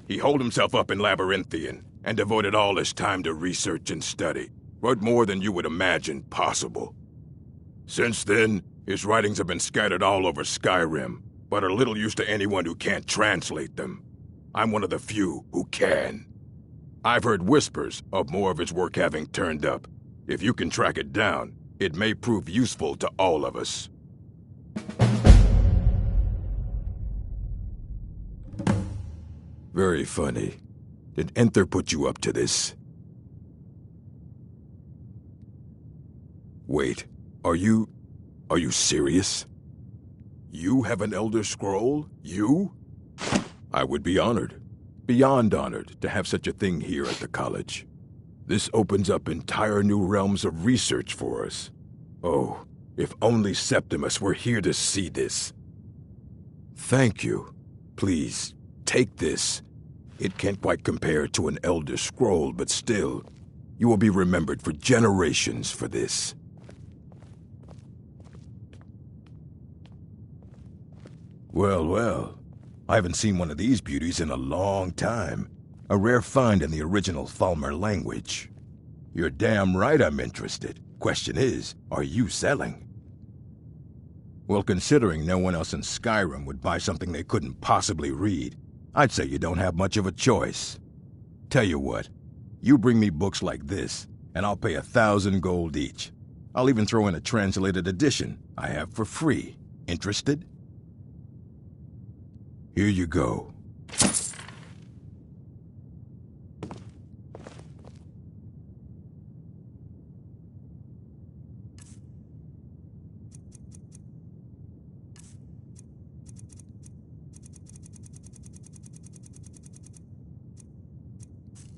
He holed himself up in Labyrinthian and devoted all his time to research and study. Wrote more than you would imagine possible. Since then, his writings have been scattered all over Skyrim, but are little use to anyone who can't translate them. I'm one of the few who can. I've heard whispers of more of his work having turned up. If you can track it down, it may prove useful to all of us. Very funny. Did Enther put you up to this? Wait, are you serious? You have an Elder Scroll? You? I would be honored. Beyond honored to have such a thing here at the college. This opens up entire new realms of research for us. Oh, if only Septimus were here to see this. Thank you. Please, take this. It can't quite compare to an Elder Scroll, but still, you will be remembered for generations for this. Well, well. I haven't seen one of these beauties in a long time. A rare find in the original Falmer language. You're damn right I'm interested. Question is, are you selling? Well, considering no one else in Skyrim would buy something they couldn't possibly read, I'd say you don't have much of a choice. Tell you what, you bring me books like this, and I'll pay 1,000 gold each. I'll even throw in a translated edition I have for free. Interested? Here you go.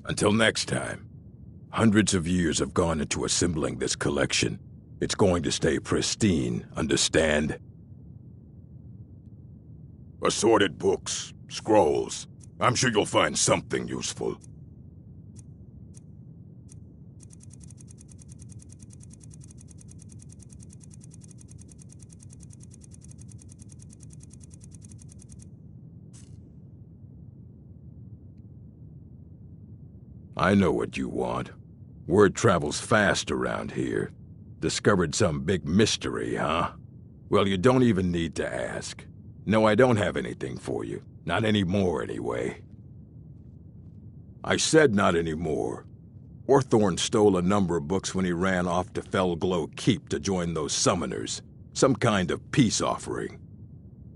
Until next time, hundreds of years have gone into assembling this collection. It's going to stay pristine, understand? Assorted books, scrolls. I'm sure you'll find something useful. I know what you want. Word travels fast around here. Discovered some big mystery, huh? Well, you don't even need to ask. No, I don't have anything for you. Not anymore, anyway. I said not anymore. Orthorn stole a number of books when he ran off to Felglow Keep to join those summoners. Some kind of peace offering.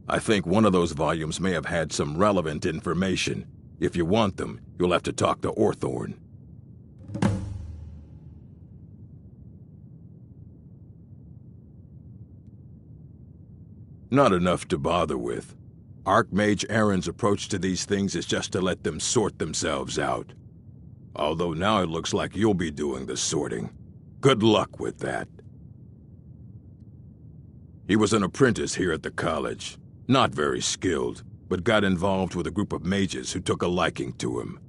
I think one of those volumes may have had some relevant information. If you want them, you'll have to talk to Orthorn. Not enough to bother with. Archmage Aaron's approach to these things is just to let them sort themselves out. Although now it looks like you'll be doing the sorting. Good luck with that. He was an apprentice here at the college. Not very skilled, but got involved with a group of mages who took a liking to him.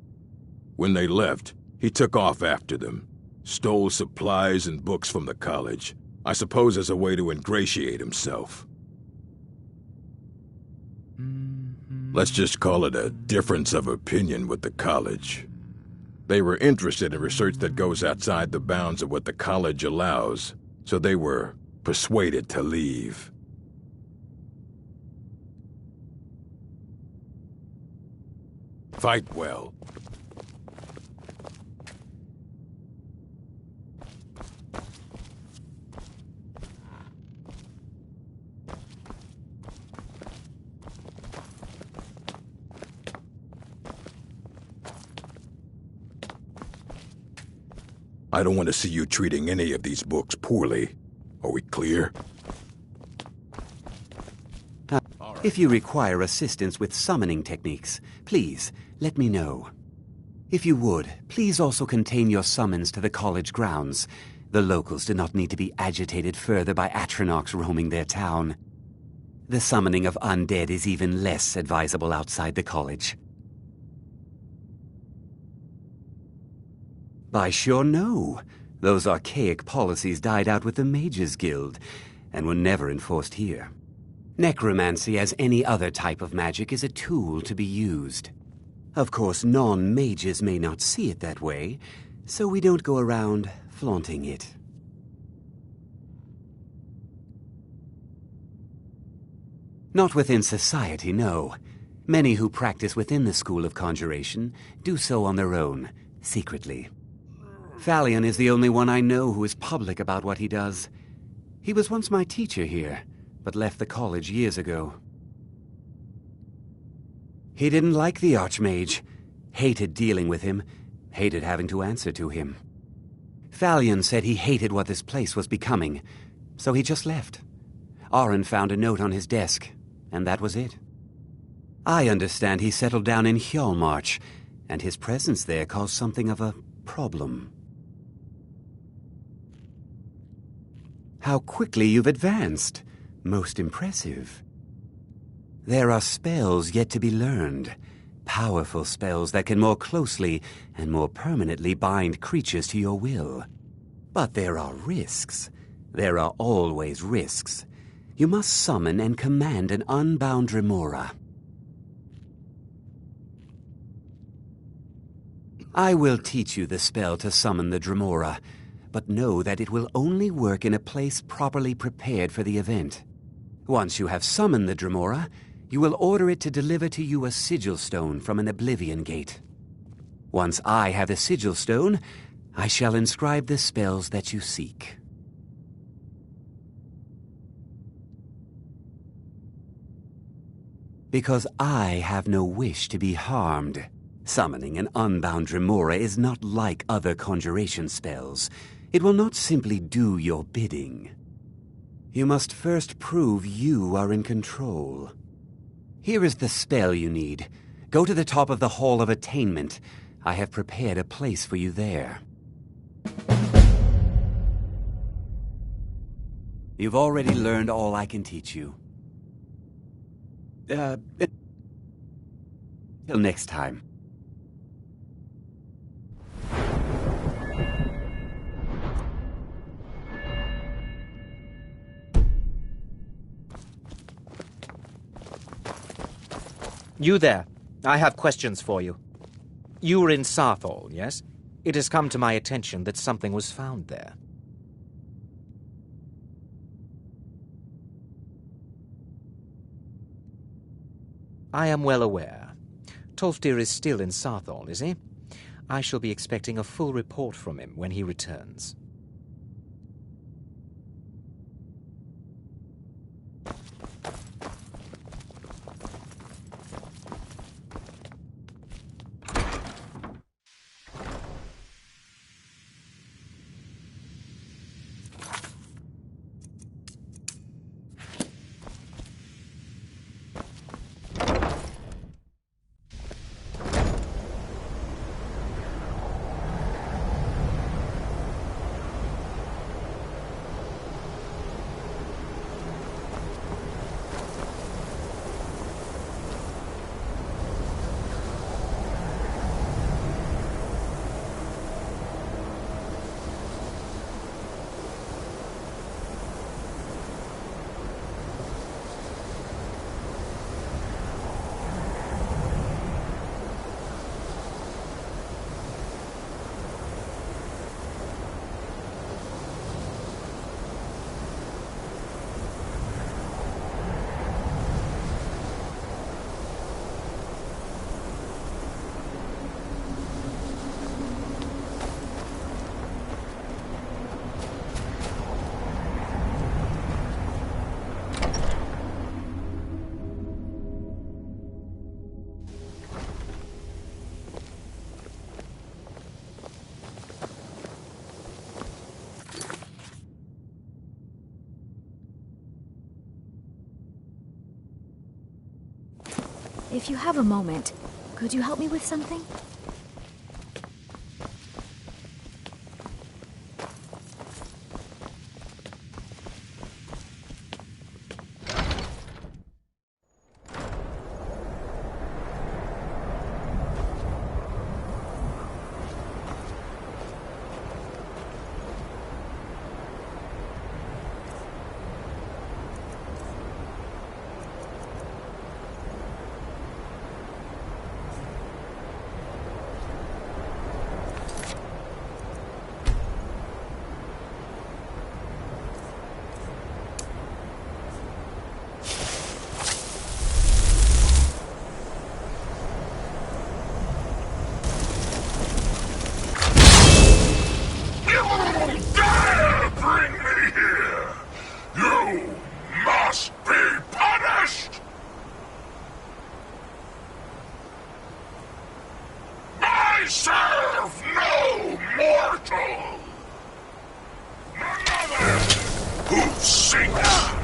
When they left, he took off after them. Stole supplies and books from the college, I suppose as a way to ingratiate himself. Let's just call it a difference of opinion with the college. They were interested in research that goes outside the bounds of what the college allows, so they were persuaded to leave. Fight well. I don't want to see you treating any of these books poorly. Are we clear? All If you require assistance with summoning techniques, please let me know. If you would, please also contain your summons to the college grounds. The locals do not need to be agitated further by Atronachs roaming their town. The summoning of undead is even less advisable outside the college. I sure know. Those archaic policies died out with the Mages Guild, and were never enforced here. Necromancy, as any other type of magic, is a tool to be used. Of course, non-mages may not see it that way, so we don't go around flaunting it. Not within society, no. Many who practice within the School of Conjuration do so on their own, secretly. Phalion is the only one I know who is public about what he does. He was once my teacher here, but left the college years ago. He didn't like the Archmage, hated dealing with him, hated having to answer to him. Phalion said he hated what this place was becoming, so he just left. Aron found a note on his desk, and that was it. I understand he settled down in Hjalmarch, and his presence there caused something of a problem. How quickly you've advanced. Most impressive. There are spells yet to be learned. Powerful spells that can more closely and more permanently bind creatures to your will. But there are risks. There are always risks. You must summon and command an unbound remora. I will teach you the spell to summon the Dremora, but know that it will only work in a place properly prepared for the event. Once you have summoned the Dremora, you will order it to deliver to you a sigil stone from an Oblivion Gate. Once I have the sigil stone, I shall inscribe the spells that you seek. Because I have no wish to be harmed. Summoning an unbound Dremora is not like other conjuration spells. It will not simply do your bidding. You must first prove you are in control. Here is the spell you need. Go to the top of the Hall of Attainment. I have prepared a place for you there. You've already learned all I can teach you. Till next time. You there. I have questions for you. You were in Sarthal, yes? It has come to my attention that something was found there. I am well aware. Tolfdir is still in Sarthal, is he? I shall be expecting a full report from him when he returns. If you have a moment, could you help me with something? Serve no mortal! None other who sinks!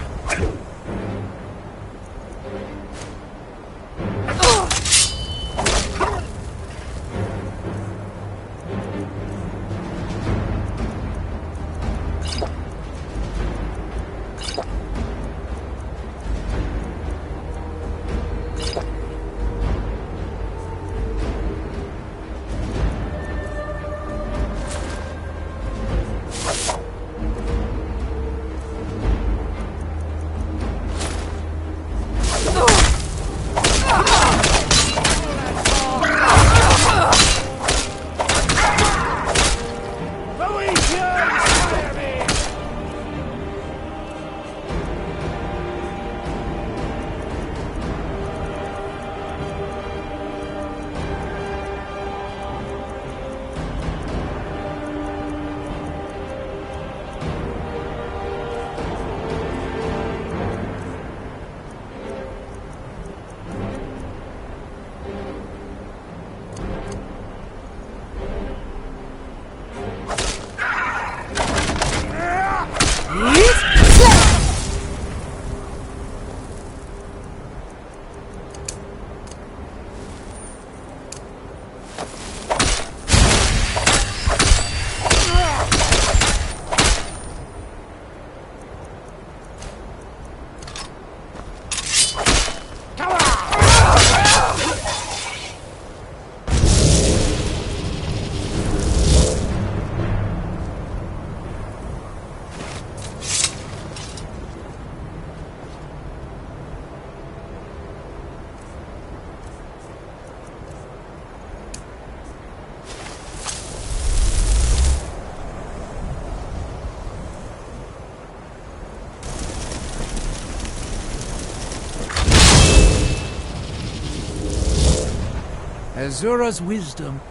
Azura's wisdom.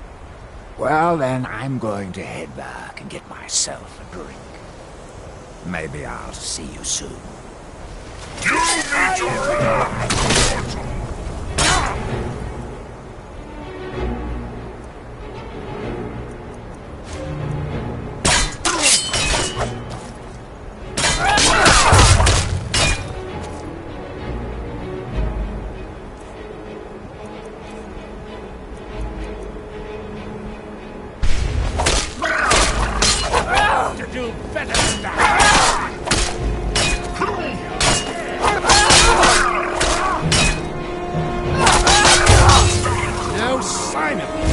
Well, then I'm going to head back and get myself a drink. Maybe I'll see you soon. You need to mortal! Do better stop! No sign of it.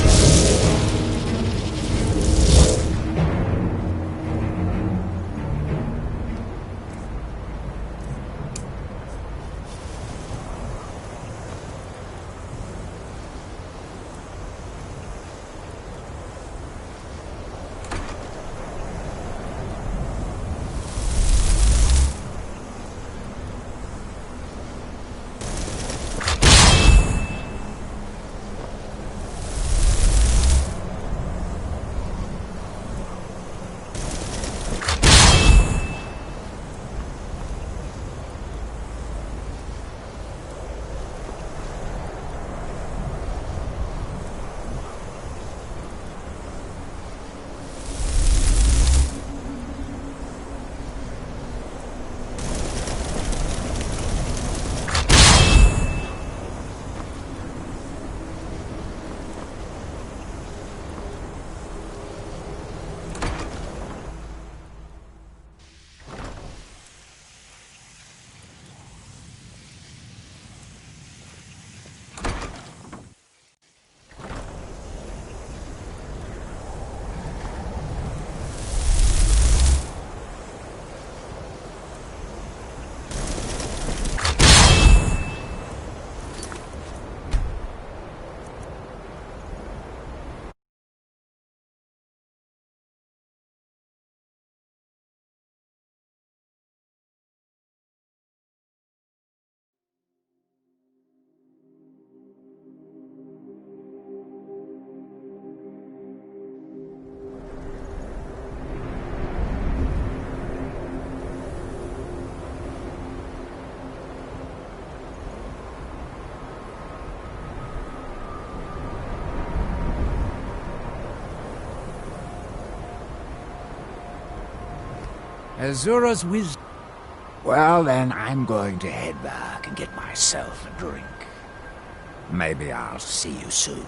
Azura's wisdom. Well, then I'm going to head back and get myself a drink. Maybe I'll see you soon.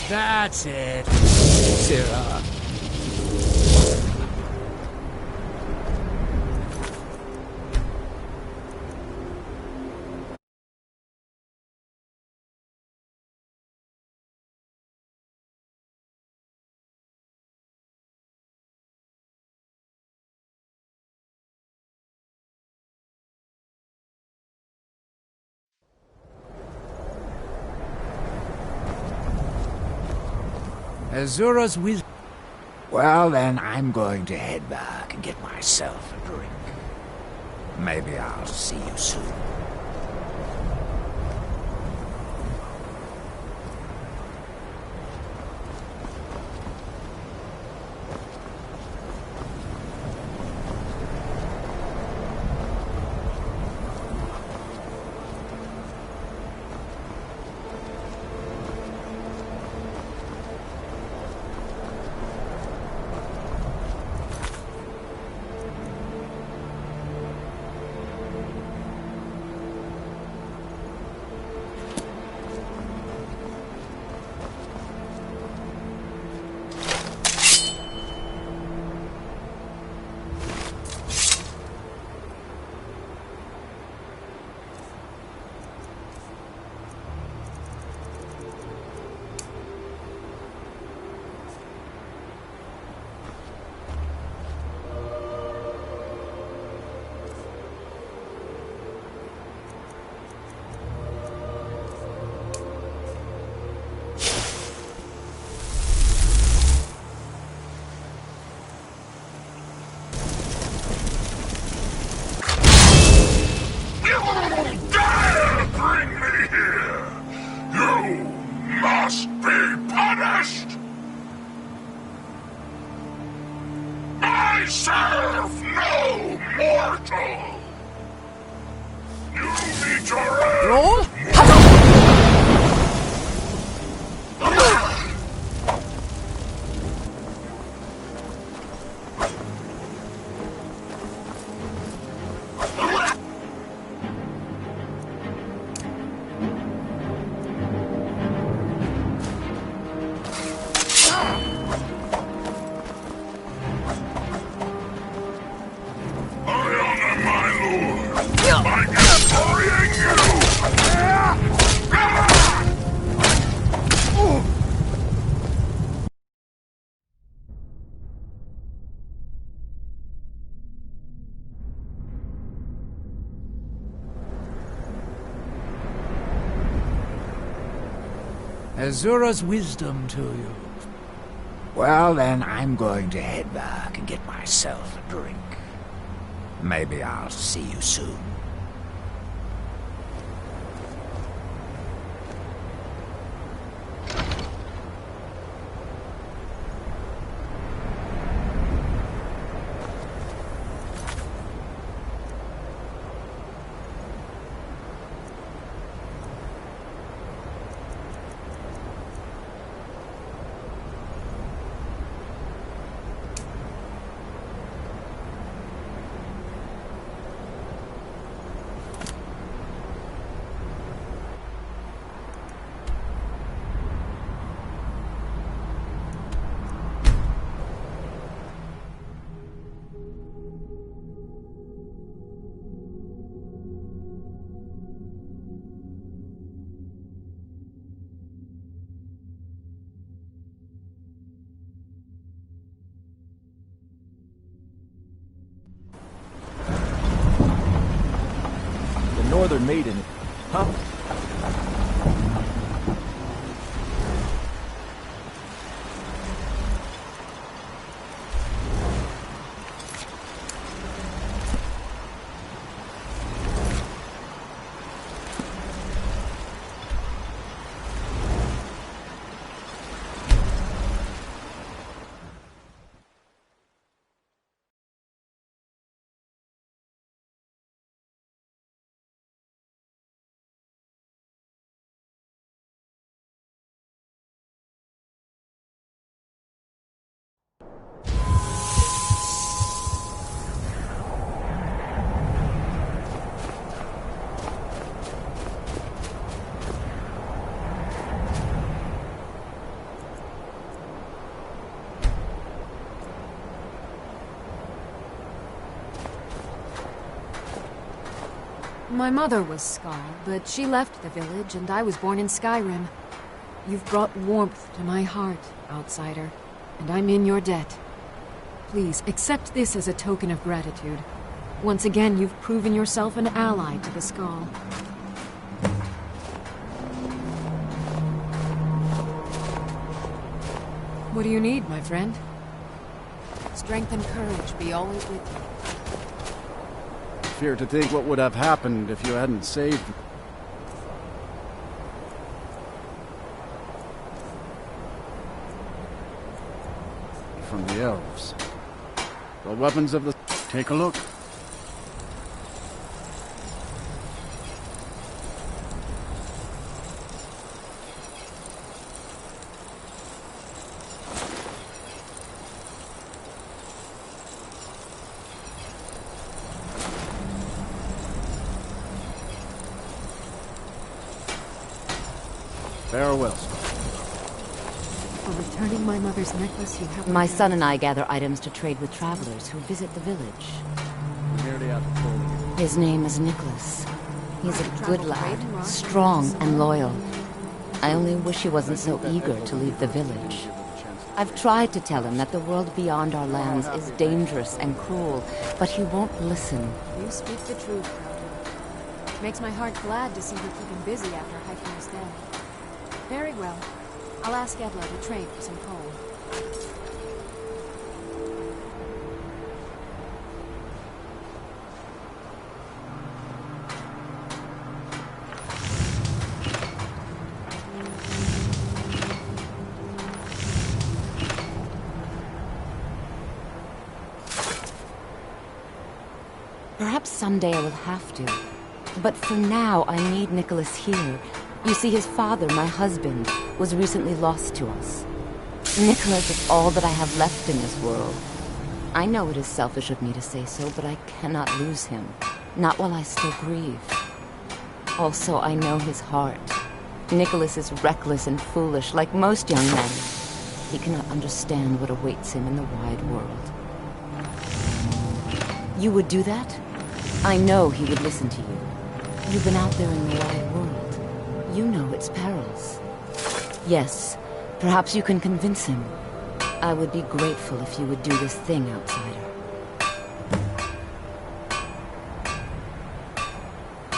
That's it, Sarah. Azura's wisdom. Well, then I'm going to head back and get myself a drink. Maybe I'll see you soon. Serve no mortal! You meet your end! Roll? I am destroying you! Azura's wisdom to you. Well, then I'm going to head back and get myself a drink. Maybe I'll see you soon. Northern Maiden, huh? My mother was Scar, but she left the village and I was born in Skyrim. You've brought warmth to my heart, outsider, and I'm in your debt. Please, accept this as a token of gratitude. Once again, you've proven yourself an ally to the Skull. What do you need, my friend? Strength and courage be always with you. Fear to think what would have happened if you hadn't saved me. From the elves. The weapons of the... Take a look. Farewell. For returning my mother's necklace, you have... My son and I gather items to trade with travelers who visit the village. His name is Nicholas. He's a good lad, strong and loyal. I only wish he wasn't so eager to leave the village. I've tried to tell him that the world beyond our lands is dangerous and cruel, but he won't listen. You speak the truth, Proto. Makes my heart glad to see you keeping busy after Highfinger's death. Very well. I'll ask Edla to trade for some coal. Perhaps someday I will have to. But for now, I need Nicholas here. You see, his father, my husband, was recently lost to us. Nicholas is all that I have left in this world. I know it is selfish of me to say so, but I cannot lose him. Not while I still grieve. Also, I know his heart. Nicholas is reckless and foolish, like most young men. He cannot understand what awaits him in the wide world. You would do that? I know he would listen to you. You've been out there in the wide world. You know its perils. Yes, perhaps you can convince him. I would be grateful if you would do this thing, outsider.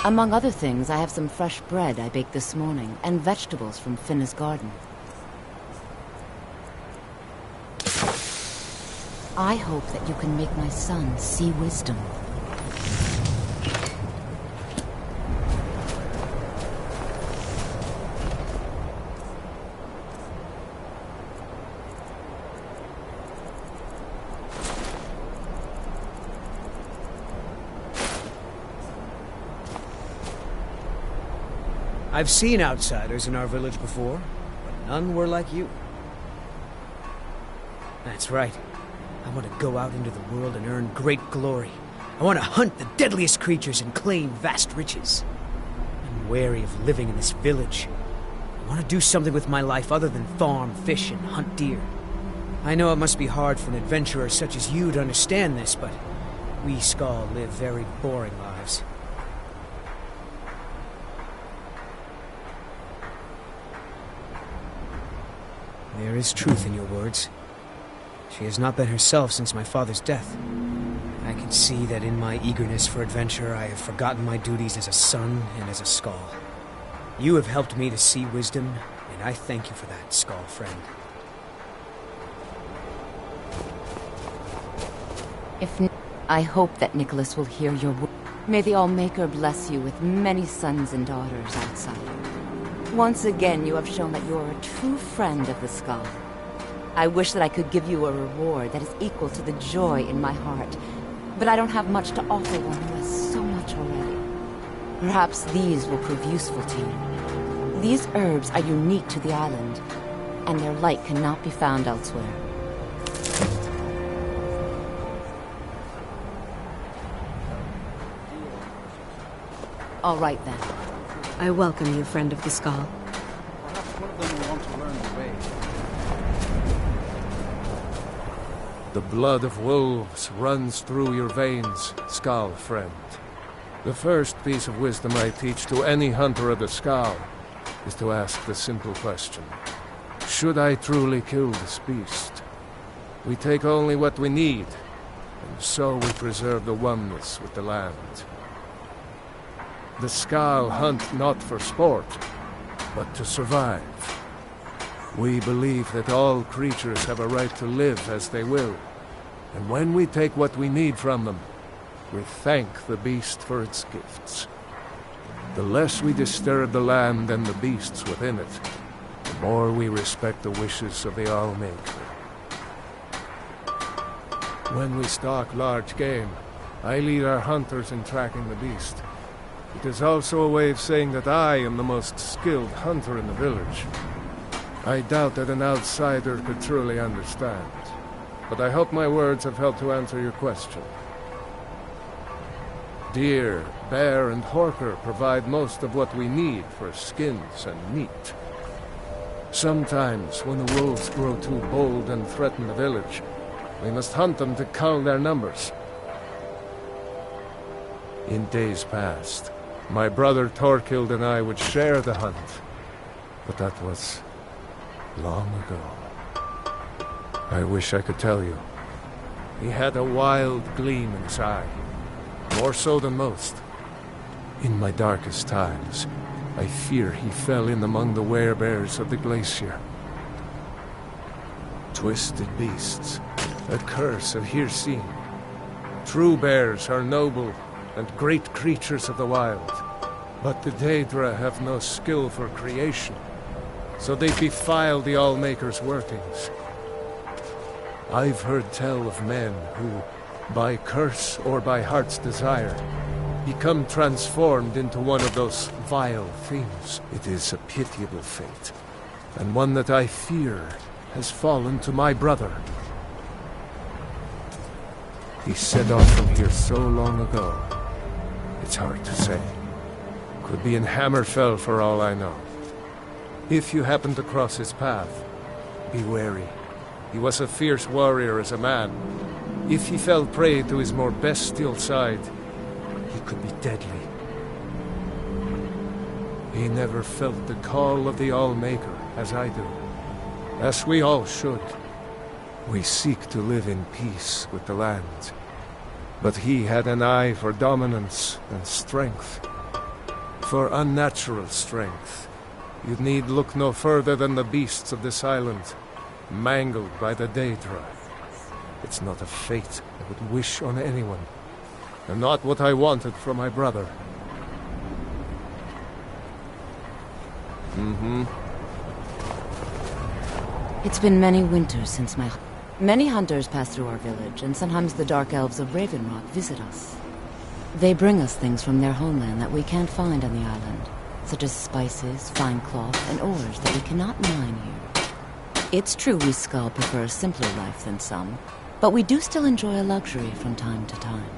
Among other things, I have some fresh bread I baked this morning, and vegetables from Finna's garden. I hope that you can make my son see wisdom. I've seen outsiders in our village before, but none were like you. That's right. I want to go out into the world and earn great glory. I want to hunt the deadliest creatures and claim vast riches. I'm wary of living in this village. I want to do something with my life other than farm, fish, and hunt deer. I know it must be hard for an adventurer such as you to understand this, but we Skal live very boring lives. There is truth in your words. She has not been herself since my father's death. I can see that in my eagerness for adventure, I have forgotten my duties as a son and as a Skal. You have helped me to see wisdom, and I thank you for that, Skal friend. I hope that Nicholas will hear your word. May the Allmaker bless you with many sons and daughters outside. Once again, you have shown that you are a true friend of the Skal. I wish that I could give you a reward that is equal to the joy in my heart, but I don't have much to offer one who has so much already. Perhaps these will prove useful to you. These herbs are unique to the island, and their light cannot be found elsewhere. All right then. I welcome you, friend of the Skal. Perhaps one of them will want to learn the way. The blood of wolves runs through your veins, Skal friend. The first piece of wisdom I teach to any hunter of the Skal is to ask the simple question: should I truly kill this beast? We take only what we need, and so we preserve the oneness with the land. The Skal hunt not for sport, but to survive. We believe that all creatures have a right to live as they will, and when we take what we need from them, we thank the beast for its gifts. The less we disturb the land and the beasts within it, the more we respect the wishes of the Allmaker. When we stalk large game, I lead our hunters in tracking the beast. It is also a way of saying that I am the most skilled hunter in the village. I doubt that an outsider could truly understand, but I hope my words have helped to answer your question. Deer, bear, and horker provide most of what we need for skins and meat. Sometimes, when the wolves grow too bold and threaten the village, we must hunt them to cull their numbers. In days past, my brother Thorkild and I would share the hunt, but that was long ago. I wish I could tell you. He had a wild gleam in his eye, more so than most. In my darkest times, I fear he fell in among the werebears of the glacier. Twisted beasts, a curse of Hirsine. True bears are noble and great creatures of the wild, but the Daedra have no skill for creation, so they defile the Allmaker's workings. I've heard tell of men who, by curse or by heart's desire, become transformed into one of those vile things. It is a pitiable fate, and one that I fear has fallen to my brother. He set off from here so long ago. It's hard to say. Could be in Hammerfell for all I know. If you happen to cross his path, be wary. He was a fierce warrior as a man. If he fell prey to his more bestial side, he could be deadly. He never felt the call of the Allmaker as I do, as we all should. We seek to live in peace with the land, but he had an eye for dominance and strength. for unnatural strength, you need look no further than the beasts of this island, mangled by the Daedra. It's not a fate I would wish on anyone, and not what I wanted for my brother. It's been many winters since Many hunters pass through our village, and sometimes the dark elves of Ravenrock visit us. They bring us things from their homeland that we can't find on the island, such as spices, fine cloth, and ores that we cannot mine here. It's true we Skull prefer a simpler life than some, but we do still enjoy a luxury from time to time.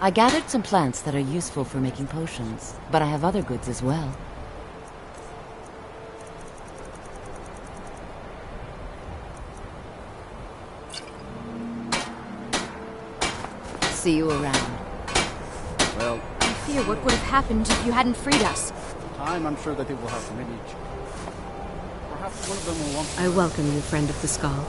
I gathered some plants that are useful for making potions, but I have other goods as well. See you around. Well, I fear what would have happened if you hadn't freed us. time I'm sure that they will have many. Perhaps one of them will want... I welcome you, friend of the Skull.